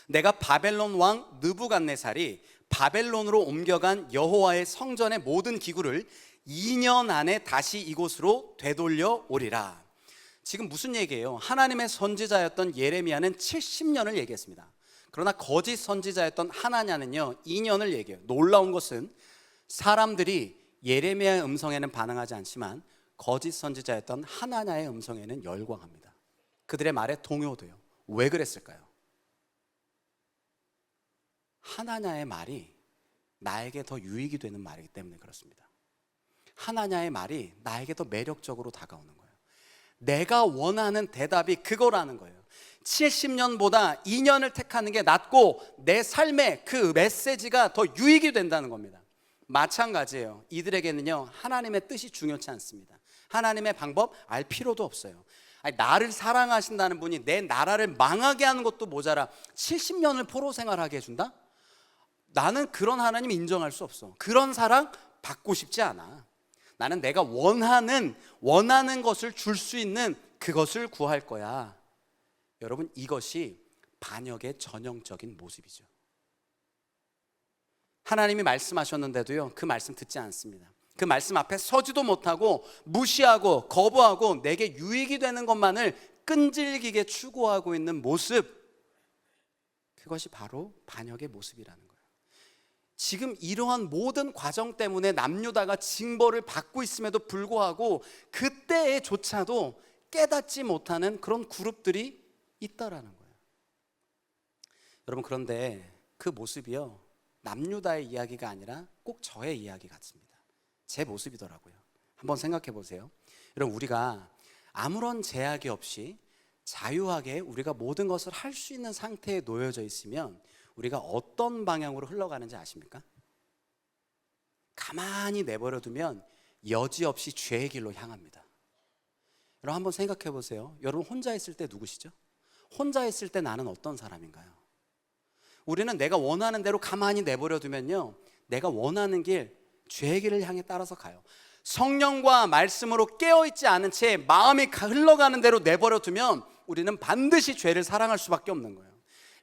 내가 바벨론 왕 느부갓네살이 바벨론으로 옮겨간 여호와의 성전의 모든 기구를 2년 안에 다시 이곳으로 되돌려 오리라. 지금 무슨 얘기예요? 하나님의 선지자였던 예레미야는 70년을 얘기했습니다. 그러나 거짓 선지자였던 하나냐는요 2년을 얘기해요. 놀라운 것은 사람들이 예레미야의 음성에는 반응하지 않지만 거짓 선지자였던 하나냐의 음성에는 열광합니다. 그들의 말에 동요돼요. 왜 그랬을까요? 하나냐의 말이 나에게 더 유익이 되는 말이기 때문에 그렇습니다. 하나냐의 말이 나에게 더 매력적으로 다가오는 거예요. 내가 원하는 대답이 그거라는 거예요. 70년보다 2년을 택하는 게 낫고 내 삶에 그 메시지가 더 유익이 된다는 겁니다. 마찬가지예요. 이들에게는요, 하나님의 뜻이 중요치 않습니다. 하나님의 방법 알 필요도 없어요. 아니, 나를 사랑하신다는 분이 내 나라를 망하게 하는 것도 모자라 70년을 포로 생활하게 해준다? 나는 그런 하나님 인정할 수 없어. 그런 사랑 받고 싶지 않아. 나는 내가 원하는 것을 줄 수 있는 그것을 구할 거야. 여러분, 이것이 반역의 전형적인 모습이죠. 하나님이 말씀하셨는데도요, 그 말씀 듣지 않습니다. 그 말씀 앞에 서지도 못하고 무시하고 거부하고 내게 유익이 되는 것만을 끈질기게 추구하고 있는 모습, 그것이 바로 반역의 모습이라는 거예요. 지금 이러한 모든 과정 때문에 남유다가 징벌을 받고 있음에도 불구하고 그때에조차도 깨닫지 못하는 그런 그룹들이 있다라는 거예요. 여러분, 그런데 그 모습이요, 남유다의 이야기가 아니라 꼭 저의 이야기 같습니다. 제 모습이더라고요. 한번 생각해 보세요. 여러분, 우리가 아무런 제약이 없이 자유하게 우리가 모든 것을 할 수 있는 상태에 놓여져 있으면 우리가 어떤 방향으로 흘러가는지 아십니까? 가만히 내버려 두면 여지없이 죄의 길로 향합니다. 여러분, 한번 생각해 보세요. 여러분, 혼자 있을 때 누구시죠? 혼자 있을 때 나는 어떤 사람인가요? 우리는 내가 원하는 대로 가만히 내버려 두면요, 내가 원하는 길, 죄의 길을 향해 따라서 가요. 성령과 말씀으로 깨어있지 않은 채 마음이 흘러가는 대로 내버려 두면 우리는 반드시 죄를 사랑할 수밖에 없는 거예요.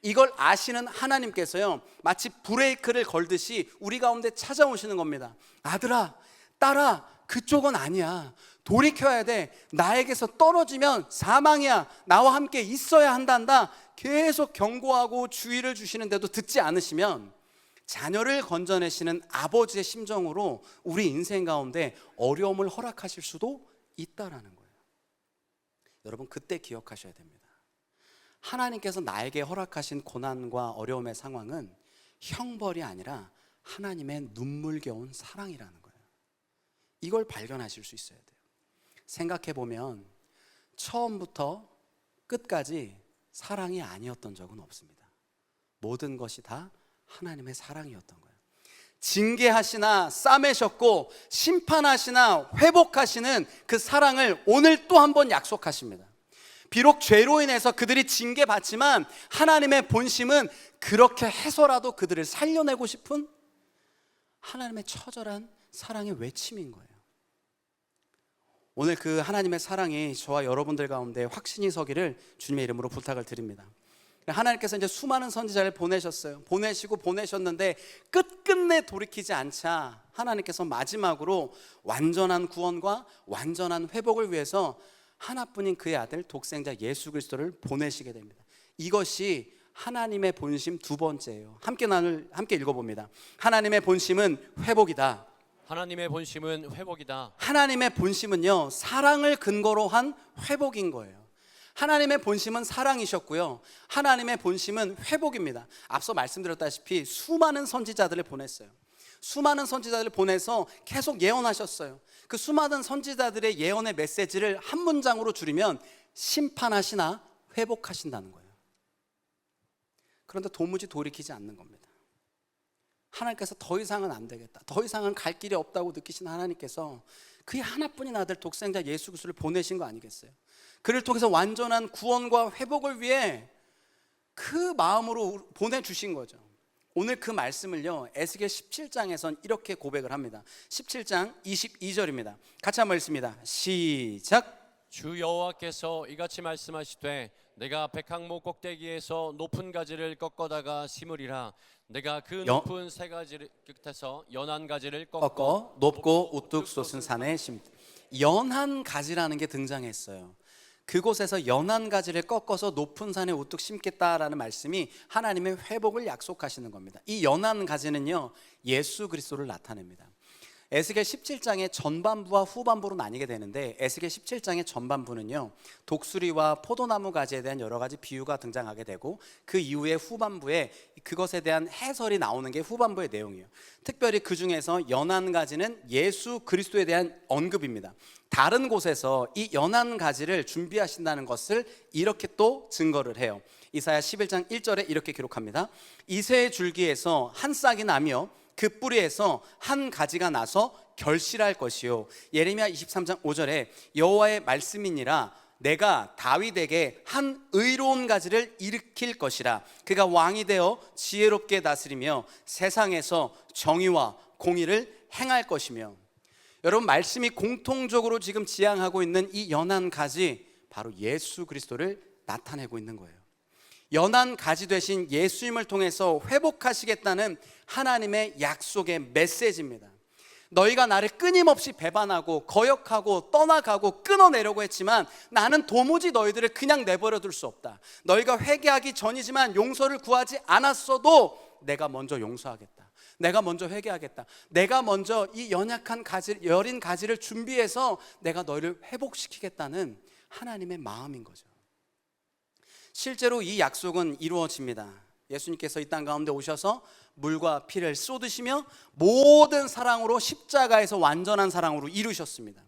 이걸 아시는 하나님께서요, 마치 브레이크를 걸듯이 우리 가운데 찾아오시는 겁니다. 아들아, 딸아, 그쪽은 아니야. 돌이켜야 돼. 나에게서 떨어지면 사망이야. 나와 함께 있어야 한단다. 계속 경고하고 주의를 주시는데도 듣지 않으시면 자녀를 건져내시는 아버지의 심정으로 우리 인생 가운데 어려움을 허락하실 수도 있다라는 거예요. 여러분, 그때 기억하셔야 됩니다. 하나님께서 나에게 허락하신 고난과 어려움의 상황은 형벌이 아니라 하나님의 눈물겨운 사랑이라는 거예요. 이걸 발견하실 수 있어야 돼요. 생각해 보면 처음부터 끝까지 사랑이 아니었던 적은 없습니다. 모든 것이 다 하나님의 사랑이었던 거예요. 징계하시나 싸매셨고 심판하시나 회복하시는 그 사랑을 오늘 또 한 번 약속하십니다. 비록 죄로 인해서 그들이 징계받지만 하나님의 본심은 그렇게 해서라도 그들을 살려내고 싶은 하나님의 처절한 사랑의 외침인 거예요. 오늘 그 하나님의 사랑이 저와 여러분들 가운데 확신이 서기를 주님의 이름으로 부탁을 드립니다. 하나님께서 이제 수많은 선지자를 보내셨어요. 보내셨는데 끝끝내 돌이키지 않자 하나님께서 마지막으로 완전한 구원과 완전한 회복을 위해서 하나뿐인 그의 아들 독생자 예수 그리스도를 보내시게 됩니다. 이것이 하나님의 본심 두 번째예요. 함께 읽어봅니다. 하나님의 본심은 회복이다. 하나님의 본심은 회복이다. 하나님의 본심은요, 사랑을 근거로 한 회복인 거예요. 하나님의 본심은 사랑이셨고요, 하나님의 본심은 회복입니다. 앞서 말씀드렸다시피 수많은 선지자들을 보냈어요. 수많은 선지자들을 보내서 계속 예언하셨어요. 그 수많은 선지자들의 예언의 메시지를 한 문장으로 줄이면 심판하시나 회복하신다는 거예요. 그런데 도무지 돌이키지 않는 겁니다. 하나님께서 더 이상은 안 되겠다, 더 이상은 갈 길이 없다고 느끼신 하나님께서 그의 하나뿐인 아들 독생자 예수 그리스도를 보내신 거 아니겠어요? 그를 통해서 완전한 구원과 회복을 위해 그 마음으로 보내주신 거죠. 오늘 그 말씀을요, 에스겔 17장에선 이렇게 고백을 합니다. 17장 22절입니다. 같이 한번 읽습니다. 시작. 주 여호와께서 이같이 말씀하시되 내가 백항목 꼭대기에서 높은 가지를 꺾어다가 심으리라. 내가 그 높은 새 가지 끝에서 연한 가지를 꺾어 높고 우뚝 솟은 산에 심. 연한 가지라는 게 등장했어요. 그곳에서 연한 가지를 꺾어서 높은 산에 우뚝 심겠다라는 말씀이 하나님의 회복을 약속하시는 겁니다. 이 연한 가지는요, 예수 그리스도를 나타냅니다. 에스겔 17장의 전반부와 후반부로 나뉘게 되는데, 에스겔 17장의 전반부는요, 독수리와 포도나무 가지에 대한 여러 가지 비유가 등장하게 되고, 그 이후에 후반부에 그것에 대한 해설이 나오는 게 후반부의 내용이에요. 특별히 그 중에서 연한 가지는 예수 그리스도에 대한 언급입니다. 다른 곳에서 이 연한 가지를 준비하신다는 것을 이렇게 또 증거를 해요. 이사야 11장 1절에 이렇게 기록합니다. 이새의 줄기에서 한 싹이 나며 그 뿌리에서 한 가지가 나서 결실할 것이요. 예레미야 23장 5절에 여호와의 말씀이니라 내가 다윗에게 한 의로운 가지를 일으킬 것이라. 그가 왕이 되어 지혜롭게 다스리며 세상에서 정의와 공의를 행할 것이며. 여러분, 말씀이 공통적으로 지금 지향하고 있는 이 연한 가지, 바로 예수 그리스도를 나타내고 있는 거예요. 연한 가지 되신 예수님을 통해서 회복하시겠다는 하나님의 약속의 메시지입니다. 너희가 나를 끊임없이 배반하고 거역하고 떠나가고 끊어내려고 했지만 나는 도무지 너희들을 그냥 내버려 둘 수 없다. 너희가 회개하기 전이지만 용서를 구하지 않았어도 내가 먼저 용서하겠다. 내가 먼저 회개하겠다. 내가 먼저 이 연약한 가지, 여린 가지를 준비해서 내가 너희를 회복시키겠다는 하나님의 마음인 거죠. 실제로 이 약속은 이루어집니다. 예수님께서 이 땅 가운데 오셔서 물과 피를 쏟으시며 모든 사랑으로 십자가에서 완전한 사랑으로 이루셨습니다.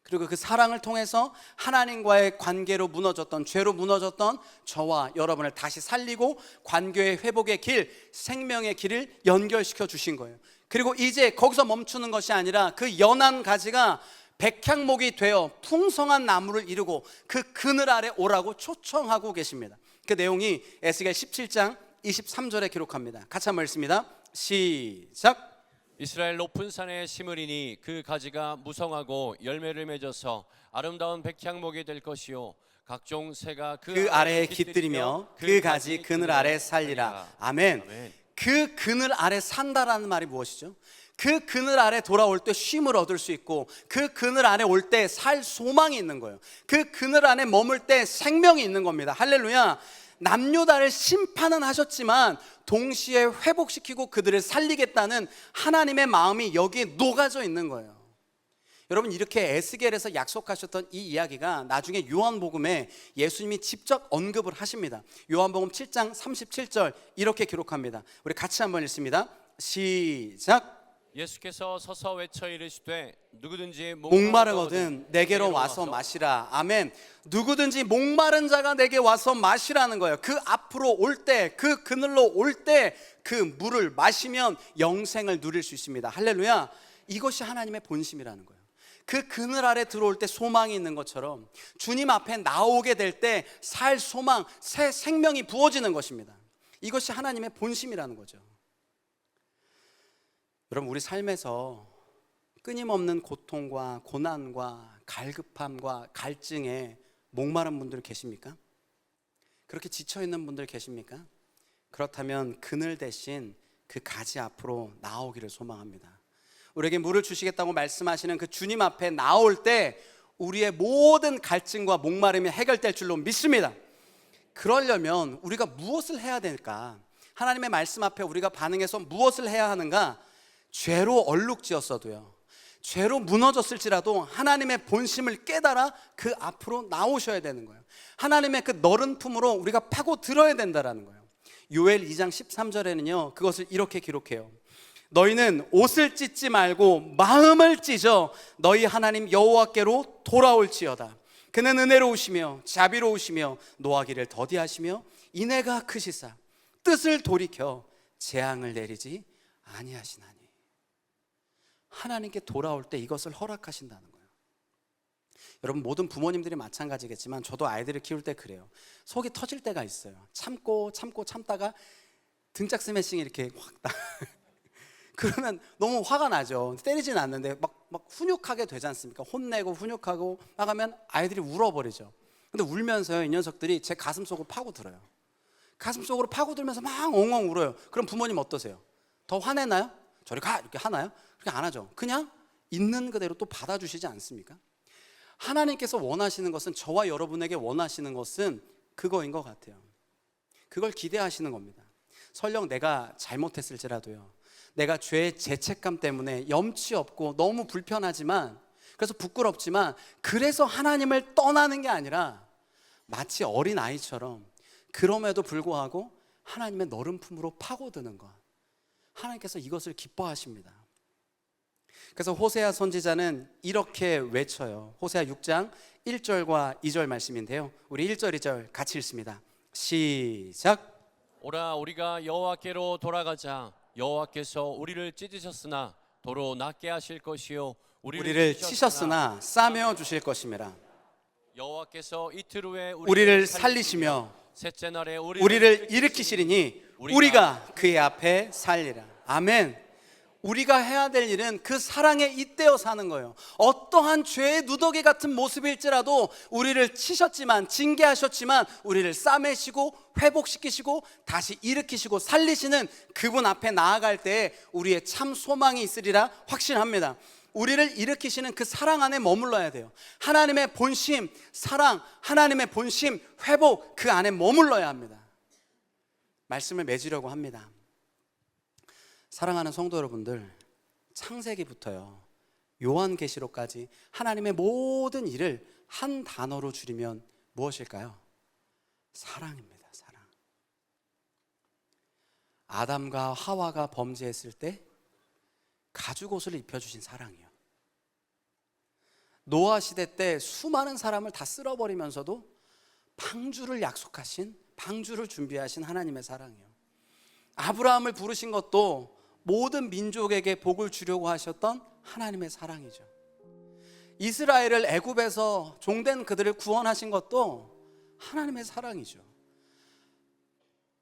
그리고 그 사랑을 통해서 하나님과의 관계로 무너졌던, 죄로 무너졌던 저와 여러분을 다시 살리고 관계의 회복의 길, 생명의 길을 연결시켜 주신 거예요. 그리고 이제 거기서 멈추는 것이 아니라 그 연한 가지가 백향목이 되어 풍성한 나무를 이루고 그 그늘 아래 오라고 초청하고 계십니다. 그 내용이 에스겔 17장 23절에 기록합니다. 같이 한번 읽습니다. 시작. 이스라엘 높은 산에 심으리니 그 가지가 무성하고 열매를 맺어서 아름다운 백향목이 될 것이요 각종 새가 그 아래에 깃들이며 그 가지 그늘 아래 살리라. 아멘. 아멘. 그 그늘 아래 산다라는 말이 무엇이죠? 그 그늘 아래 돌아올 때 쉼을 얻을 수 있고 그 그늘 안에 올 때 살 소망이 있는 거예요. 그 그늘 안에 머물 때 생명이 있는 겁니다. 할렐루야. 남유다를 심판은 하셨지만 동시에 회복시키고 그들을 살리겠다는 하나님의 마음이 여기에 녹아져 있는 거예요. 여러분, 이렇게 에스겔에서 약속하셨던 이 이야기가 나중에 요한복음에 예수님이 직접 언급을 하십니다. 요한복음 7장 37절 이렇게 기록합니다. 우리 같이 한번 읽습니다. 시작. 예수께서 서서 외쳐 이르시되 누구든지 목마르거든 내게로 와서 마시라. 아멘. 누구든지 목마른 자가 내게 와서 마시라는 거예요. 그 앞으로 올 때, 그 그늘로 올 때 그 물을 마시면 영생을 누릴 수 있습니다. 할렐루야. 이것이 하나님의 본심이라는 거예요. 그 그늘 아래 들어올 때 소망이 있는 것처럼 주님 앞에 나오게 될 때 살 소망, 새 생명이 부어지는 것입니다. 이것이 하나님의 본심이라는 거죠. 여러분, 우리 삶에서 끊임없는 고통과 고난과 갈급함과 갈증에 목마른 분들 계십니까? 그렇게 지쳐있는 분들 계십니까? 그렇다면 그늘 대신 그 가지 앞으로 나오기를 소망합니다. 우리에게 물을 주시겠다고 말씀하시는 그 주님 앞에 나올 때 우리의 모든 갈증과 목마름이 해결될 줄로 믿습니다. 그러려면 우리가 무엇을 해야 될까? 하나님의 말씀 앞에 우리가 반응해서 무엇을 해야 하는가? 죄로 얼룩지었어도요, 죄로 무너졌을지라도 하나님의 본심을 깨달아 그 앞으로 나오셔야 되는 거예요. 하나님의 그 너른 품으로 우리가 파고 들어야 된다라는 거예요. 요엘 2장 13절에는요 그것을 이렇게 기록해요. 너희는 옷을 찢지 말고 마음을 찢어 너희 하나님 여호와께로 돌아올지어다. 그는 은혜로우시며 자비로우시며 노하기를 더디하시며 인애가 크시사 뜻을 돌이켜 재앙을 내리지 아니하시나니. 하나님께 돌아올 때 이것을 허락하신다는 거예요. 여러분, 모든 부모님들이 마찬가지겠지만 저도 아이들을 키울 때 그래요. 속이 터질 때가 있어요. 참다가 등짝 스매싱이 이렇게 확 딱 그러면 너무 화가 나죠. 때리진 않는데 막 훈육하게 되지 않습니까? 혼내고 훈육하고 막 하면 아이들이 울어버리죠. 근데 울면서요, 이 녀석들이 제 가슴속으로 파고들어요. 가슴속으로 파고들면서 막 엉엉 울어요. 그럼 부모님 어떠세요? 더 화내나요? 저리 가! 이렇게 하나요? 그렇게 안 하죠. 그냥 있는 그대로 또 받아주시지 않습니까? 하나님께서 원하시는 것은, 저와 여러분에게 원하시는 것은 그거인 것 같아요. 그걸 기대하시는 겁니다. 설령 내가 잘못했을지라도요, 내가 죄의 죄책감 때문에 염치 없고 너무 불편하지만, 그래서 부끄럽지만, 그래서 하나님을 떠나는 게 아니라 마치 어린아이처럼 그럼에도 불구하고 하나님의 너른 품으로 파고드는 것, 하나님께서 이것을 기뻐하십니다. 그래서 호세아 선지자는 이렇게 외쳐요. 호세아 6장 1절과 2절 말씀인데요, 우리 1절 2절 같이 읽습니다. 시작. 오라 우리가 여호와께로 돌아가자. 여호와께서 우리를 찢으셨으나 도로 낫게 하실 것이요 우리를 치셨으나 싸매어 주실 것임이라. 여호와께서 이틀 후에 우리를 살리시며 셋째 날에 우리를 일으키시리니 우리가 그의 앞에 살리라. 아멘. 우리가 해야 될 일은 그 사랑에 잇대어 사는 거예요. 어떠한 죄의 누더기 같은 모습일지라도 우리를 치셨지만, 징계하셨지만 우리를 싸매시고 회복시키시고 다시 일으키시고 살리시는 그분 앞에 나아갈 때에 우리의 참 소망이 있으리라 확신합니다. 우리를 일으키시는 그 사랑 안에 머물러야 돼요. 하나님의 본심, 사랑, 하나님의 본심, 회복, 그 안에 머물러야 합니다. 말씀을 맺으려고 합니다. 사랑하는 성도 여러분들, 창세기부터요 요한계시록까지 하나님의 모든 일을 한 단어로 줄이면 무엇일까요? 사랑입니다. 사랑. 아담과 하와가 범죄했을 때 가죽옷을 입혀주신 사랑이요. 노아 시대 때 수많은 사람을 다 쓸어버리면서도 방주를 약속하신, 방주를 준비하신 하나님의 사랑이요. 아브라함을 부르신 것도 모든 민족에게 복을 주려고 하셨던 하나님의 사랑이죠. 이스라엘을 애굽에서 종된 그들을 구원하신 것도 하나님의 사랑이죠.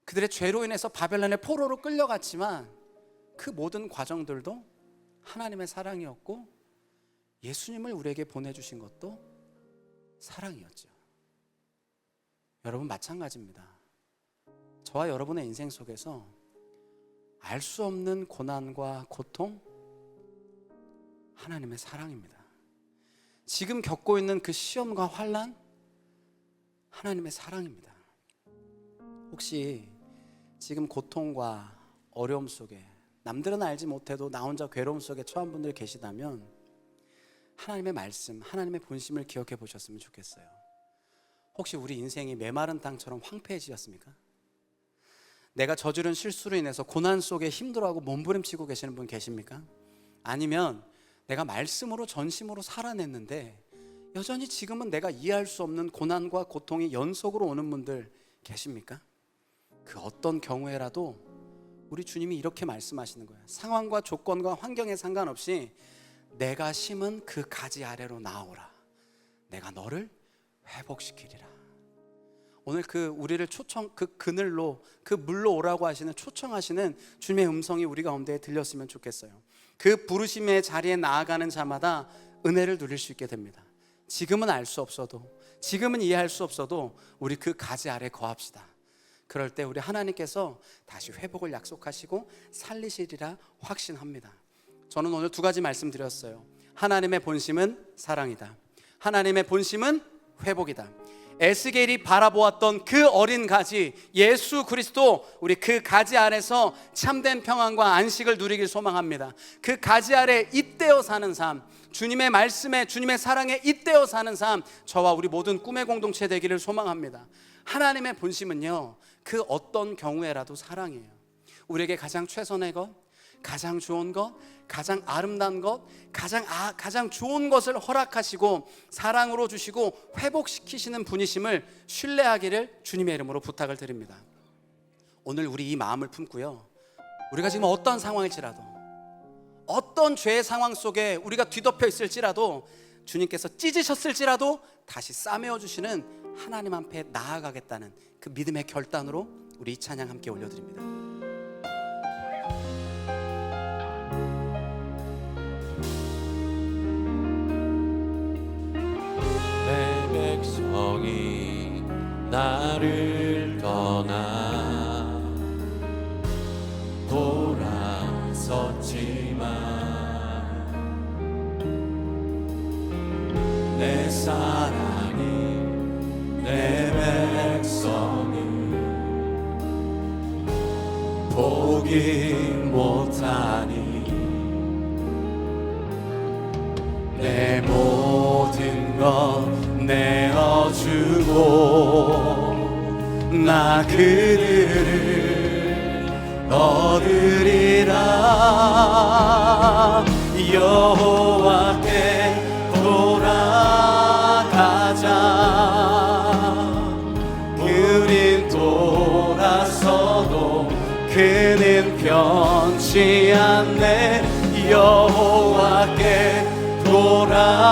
그들의 죄로 인해서 바벨론의 포로로 끌려갔지만 그 모든 과정들도 하나님의 사랑이었고, 예수님을 우리에게 보내주신 것도 사랑이었죠. 여러분 마찬가지입니다. 저와 여러분의 인생 속에서 알 수 없는 고난과 고통, 하나님의 사랑입니다. 지금 겪고 있는 그 시험과 환난, 하나님의 사랑입니다. 혹시 지금 고통과 어려움 속에, 남들은 알지 못해도 나 혼자 괴로움 속에 처한 분들 계시다면 하나님의 말씀, 하나님의 본심을 기억해 보셨으면 좋겠어요. 혹시 우리 인생이 메마른 땅처럼 황폐해지셨습니까? 내가 저지른 실수로 인해서 고난 속에 힘들어하고 몸부림치고 계시는 분 계십니까? 아니면 내가 말씀으로 전심으로 살아냈는데 여전히 지금은 내가 이해할 수 없는 고난과 고통이 연속으로 오는 분들 계십니까? 그 어떤 경우에라도 우리 주님이 이렇게 말씀하시는 거예요. 상황과 조건과 환경에 상관없이 내가 심은 그 가지 아래로 나오라. 내가 너를 회복시키리라. 오늘 그 우리를 그 그늘로, 그 물로 오라고 하시는, 초청하시는 주님의 음성이 우리 가운데 들렸으면 좋겠어요. 그 부르심의 자리에 나아가는 자마다 은혜를 누릴 수 있게 됩니다. 지금은 알 수 없어도, 지금은 이해할 수 없어도 우리 그 가지 아래 거합시다. 그럴 때 우리 하나님께서 다시 회복을 약속하시고 살리시리라 확신합니다. 저는 오늘 두 가지 말씀드렸어요. 하나님의 본심은 사랑이다. 하나님의 본심은 회복이다. 에스겔이 바라보았던 그 어린 가지 예수 그리스도, 우리 그 가지 아래서 참된 평안과 안식을 누리길 소망합니다. 그 가지 아래 잇대어 사는 삶, 주님의 말씀에, 주님의 사랑에 잇대어 사는 삶, 저와 우리 모든 꿈의 공동체 되기를 소망합니다. 하나님의 본심은요 그 어떤 경우에라도 사랑이에요. 우리에게 가장 최선의 것, 가장 좋은 것, 가장 아름다운 것, 가장 좋은 것을 허락하시고 사랑으로 주시고 회복시키시는 분이심을 신뢰하기를 주님의 이름으로 부탁을 드립니다. 오늘 우리 이 마음을 품고요, 우리가 지금 어떤 상황일지라도, 어떤 죄의 상황 속에 우리가 뒤덮여 있을지라도, 주님께서 찢으셨을지라도 다시 싸매어 주시는 하나님 앞에 나아가겠다는 그 믿음의 결단으로 우리 이 찬양 함께 올려드립니다. 내 백성이 나를 떠나 돌아섰지만 내 사랑이 내 백성을 포기 못하니 내 모든 것 내어주고 나 그들을 얻으리라. 여호와께 돌아가자. 우린 돌아서도 그는 변치 않네. 여호와께 돌아가자.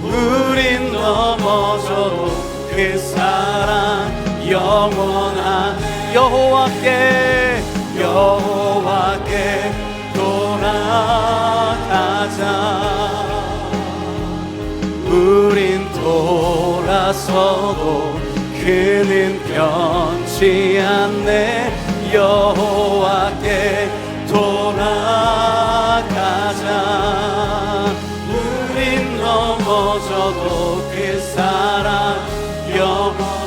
우린 넘어져도 그 사랑 영원한. 여호와께 돌아가자. 우린 돌아서도 그는 변치 않네. 여호와께 돌아가자. 우린 넘어져도 그 사랑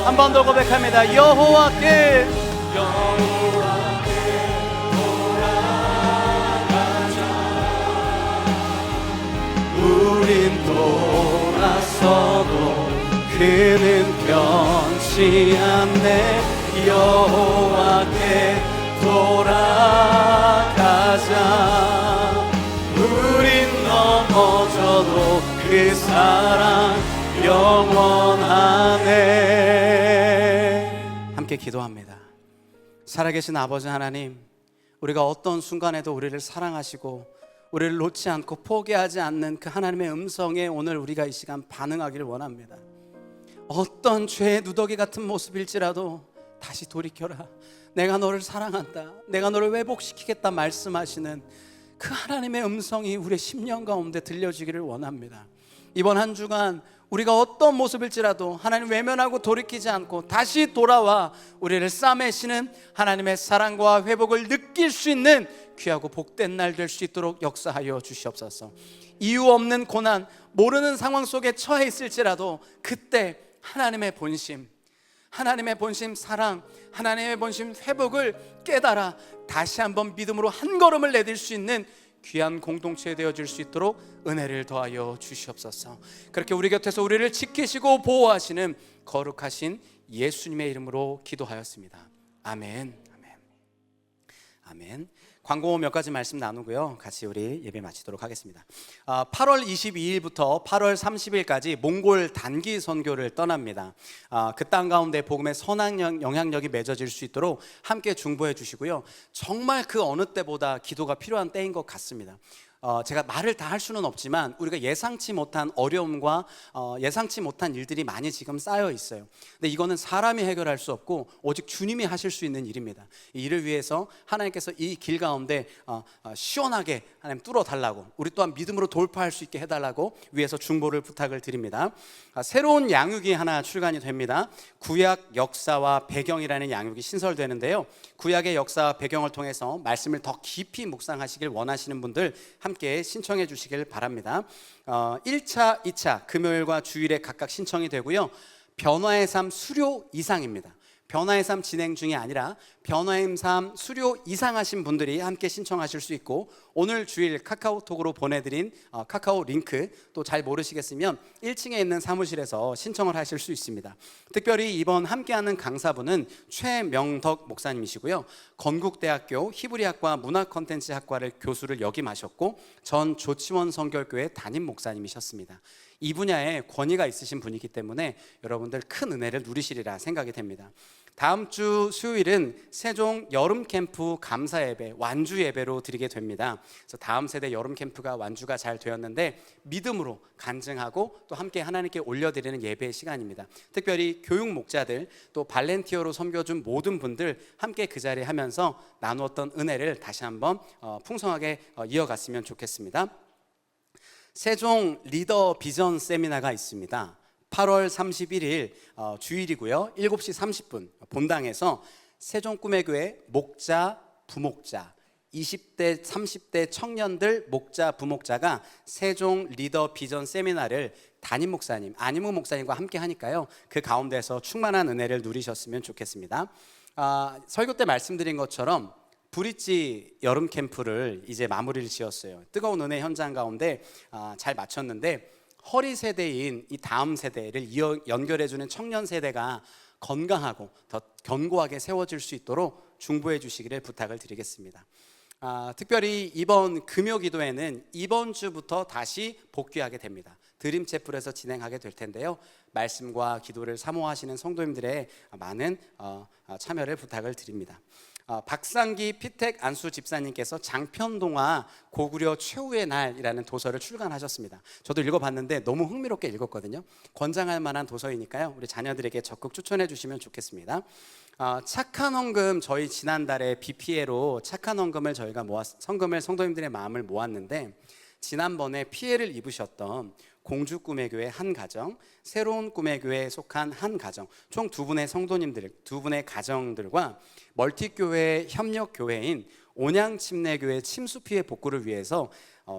한 번 더 고백합니다. 여호와께 돌아가자. 우린 돌아서도 그는 변치 않네. 여호와께 돌아가자. 우린 넘어져도 그 사랑 영원하네. 함께 기도합니다. 살아계신 아버지 하나님, 우리가 어떤 순간에도 우리를 사랑하시고 우리를 놓지 않고 포기하지 않는 그 하나님의 음성에 오늘 우리가 이 시간 반응하기를 원합니다. 어떤 죄의 누더기 같은 모습일지라도 다시 돌이켜라. 내가 너를 사랑한다. 내가 너를 회복시키겠다 말씀하시는 그 하나님의 음성이 우리의 심령 가운데 들려지기를 원합니다. 이번 한 주간 우리가 어떤 모습일지라도 하나님 외면하고 돌이키지 않고 다시 돌아와 우리를 싸매시는 하나님의 사랑과 회복을 느낄 수 있는 귀하고 복된 날 될 수 있도록 역사하여 주시옵소서. 이유 없는 고난, 모르는 상황 속에 처해 있을지라도 그때 하나님의 본심, 하나님의 본심 사랑, 하나님의 본심 회복을 깨달아 다시 한번 믿음으로 한 걸음을 내딜 수 있는 귀한 공동체 되어질 수 있도록 은혜를 더하여 주시옵소서. 그렇게 우리 곁에서 우리를 지키시고 보호하시는 거룩하신 예수님의 이름으로 기도하였습니다. 아멘. 아멘. 아멘. 광고 몇 가지 말씀 나누고요, 같이 우리 예배 마치도록 하겠습니다. 8월 22일부터 8월 30일까지 몽골 단기 선교를 떠납니다. 그 땅 가운데 복음의 선한 영향력이 맺어질 수 있도록 함께 중보해 주시고요. 정말 그 어느 때보다 기도가 필요한 때인 것 같습니다. 제가 말을 다 할 수는 없지만 우리가 예상치 못한 어려움과 예상치 못한 일들이 많이 지금 쌓여 있어요. 근데 이거는 사람이 해결할 수 없고 오직 주님이 하실 수 있는 일입니다. 이 일을 위해서 하나님께서 이 길 가운데 시원하게 하나님 뚫어달라고, 우리 또한 믿음으로 돌파할 수 있게 해달라고 위해서 중보를 부탁을 드립니다. 새로운 양육이 하나 출간이 됩니다. 구약 역사와 배경이라는 양육이 신설되는데요, 구약의 역사와 배경을 통해서 말씀을 더 깊이 묵상하시길 원하시는 분들 함께 신청해 주시길 바랍니다. 1차, 2차 금요일과 주일에 각각 신청이 되고요, 변화의 삶 수료 이상입니다. 변화의 삶 진행 중이 아니라 변화의 삶 수료 이상 하신 분들이 함께 신청하실 수 있고, 오늘 주일 카카오톡으로 보내드린 카카오 링크 또 잘 모르시겠으면 1층에 있는 사무실에서 신청을 하실 수 있습니다. 특별히 이번 함께하는 강사분은 최명덕 목사님이시고요, 건국대학교 히브리학과 문화콘텐츠학과를 교수를 역임하셨고 전 조치원 성결교회 담임 목사님이셨습니다. 이 분야에 권위가 있으신 분이기 때문에 여러분들 큰 은혜를 누리시리라 생각이 됩니다. 다음 주 수요일은 세종 여름 캠프 감사 예배, 완주 예배로 드리게 됩니다. 그래서 다음 세대 여름 캠프가 완주가 잘 되었는데 믿음으로 간증하고 또 함께 하나님께 올려드리는 예배의 시간입니다. 특별히 교육 목자들 또 발렌티어로 섬겨준 모든 분들 함께 그 자리에 하면서 나누었던 은혜를 다시 한번 풍성하게 이어갔으면 좋겠습니다. 세종 리더 비전 세미나가 있습니다. 8월 31일 주일이고요, 7시 30분 본당에서 세종 꿈의 교회 목자, 부목자 20대, 30대 청년들 목자, 부목자가 세종 리더 비전 세미나를 담임 목사님, 안희무 목사님과 함께 하니까요, 그 가운데서 충만한 은혜를 누리셨으면 좋겠습니다. 설교 때 말씀드린 것처럼 브릿지 여름 캠프를 이제 마무리를 지었어요. 뜨거운 은혜 현장 가운데 잘 마쳤는데, 허리 세대인 이 다음 세대를 연결해주는 청년 세대가 건강하고 더 견고하게 세워질 수 있도록 중보해 주시기를 부탁을 드리겠습니다. 특별히 이번 금요 기도회는 이번 주부터 다시 복귀하게 됩니다. 드림채플에서 진행하게 될 텐데요. 말씀과 기도를 사모하시는 성도님들의 많은 참여를 부탁을 드립니다. 박상기 피택 안수 집사님께서 장편동화 고구려 최후의 날이라는 도서를 출간하셨습니다. 저도 읽어봤는데 너무 흥미롭게 읽었거든요. 권장할 만한 도서이니까요, 우리 자녀들에게 적극 추천해 주시면 좋겠습니다. 착한 헌금, 저희 지난달에 BPA로 착한 헌금을 저희가 성금을 성도님들의 마음을 모았는데, 지난번에 피해를 입으셨던 공주 꿈의 교회 한 가정, 새로운 꿈의 교회에 속한 한 가정, 총 두 분의 성도님들, 두 분의 가정들과 멀티교회 협력교회인 온양침례교회 침수 피해 복구를 위해서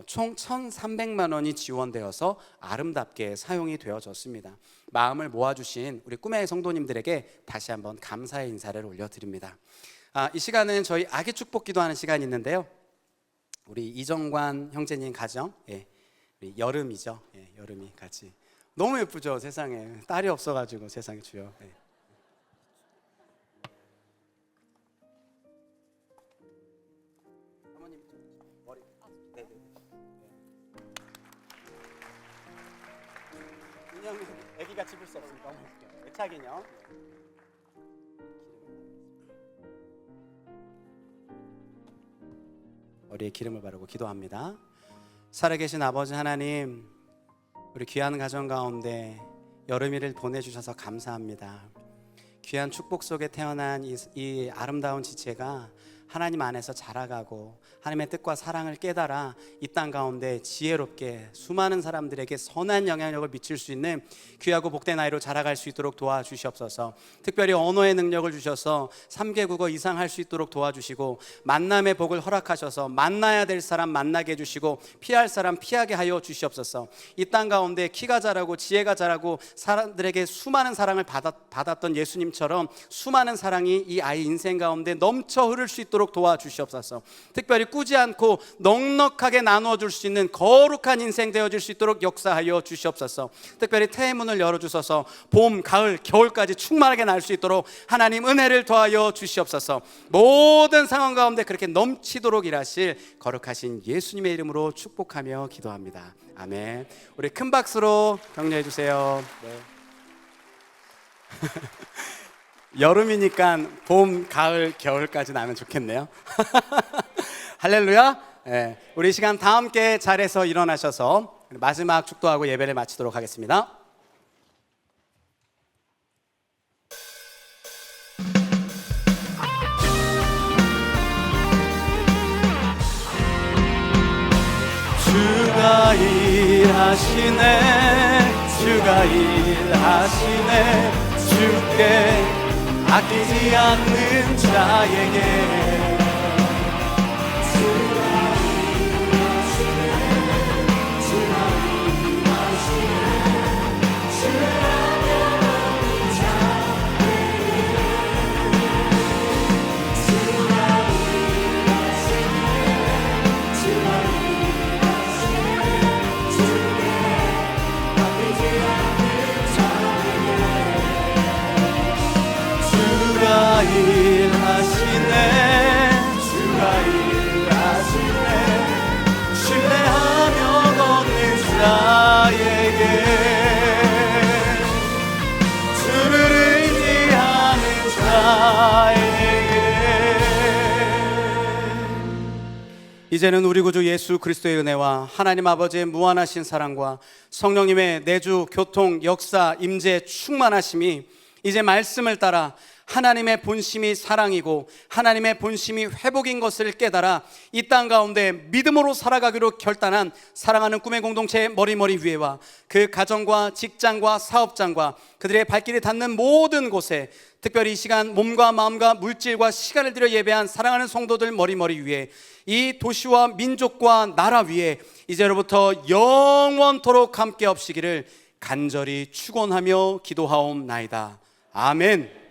총 1,300만 원이 지원되어서 아름답게 사용이 되어졌습니다. 마음을 모아주신 우리 꿈의 성도님들에게 다시 한번 감사의 인사를 올려드립니다. 이 시간은 저희 아기 축복 기도하는 시간이 있는데요, 우리 이정관 형제님 가정, 우리 여름이죠. 여름이 같이 너무 예쁘죠. 세상에 딸이 없어가지고 세상에 주여. 사모님 머리. 네네. 인형은 아기가 집을 수 없으니까 너무 웃겨. 애착 인형. 머리에 기름을 바르고 기도합니다. 살아계신 아버지 하나님, 우리 귀한 가정 가운데 여름이를 보내주셔서 감사합니다. 귀한 축복 속에 태어난 이 아름다운 지체가 하나님 안에서 자라가고 하나님의 뜻과 사랑을 깨달아 이 땅 가운데 지혜롭게 수많은 사람들에게 선한 영향력을 미칠 수 있는 귀하고 복된 아이로 자라갈 수 있도록 도와주시옵소서. 특별히 언어의 능력을 주셔서 3개 국어 이상 할 수 있도록 도와주시고, 만남의 복을 허락하셔서 만나야 될 사람 만나게 해주시고 피할 사람 피하게 하여 주시옵소서. 이 땅 가운데 키가 자라고 지혜가 자라고 사람들에게 수많은 사랑을 받았던 예수님처럼 수많은 사랑이 이 아이 인생 가운데 넘쳐 흐를 수 있도록 도와주시옵소서. 특별히 꾸지 않고 넉넉하게 나누어 줄 수 있는 거룩한 인생 되어질 수 있도록 역사하여 주시옵소서. 특별히 태의 문을 열어주셔서 봄, 가을, 겨울까지 충만하게 날 수 있도록 하나님 은혜를 더하여 주시옵소서. 모든 상황 가운데 그렇게 넘치도록 일하실 거룩하신 예수님의 이름으로 축복하며 기도합니다. 아멘. 우리 큰 박수로 격려해 주세요. 네. 여름이니까 봄, 가을, 겨울까지 나면 좋겠네요. 할렐루야. 네, 우리 시간 다 함께 자리에서 일어나셔서 마지막 축도하고 예배를 마치도록 하겠습니다. 주가 일하시네, 주가 일하시네, 주께 아끼지 않는 자에게 이제는 우리 구주 예수 그리스도의 은혜와 하나님 아버지의 무한하신 사랑과 성령님의 내주, 교통, 역사, 임재, 충만하심이 이제 말씀을 따라 하나님의 본심이 사랑이고 하나님의 본심이 회복인 것을 깨달아 이 땅 가운데 믿음으로 살아가기로 결단한 사랑하는 꿈의 공동체의 머리머리 위에와 그 가정과 직장과 사업장과 그들의 발길이 닿는 모든 곳에, 특별히 이 시간 몸과 마음과 물질과 시간을 들여 예배한 사랑하는 성도들 머리머리 위에, 이 도시와 민족과 나라 위에 이제로부터 영원토록 함께 없시기를 간절히 축원하며 기도하옵나이다. 아멘.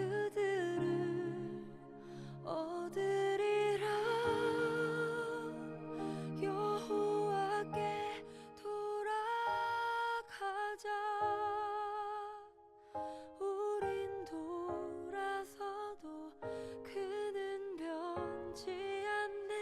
그들을 얻으리라. 여호와께 돌아가자. 우린 돌아서도 그는 변치 않네.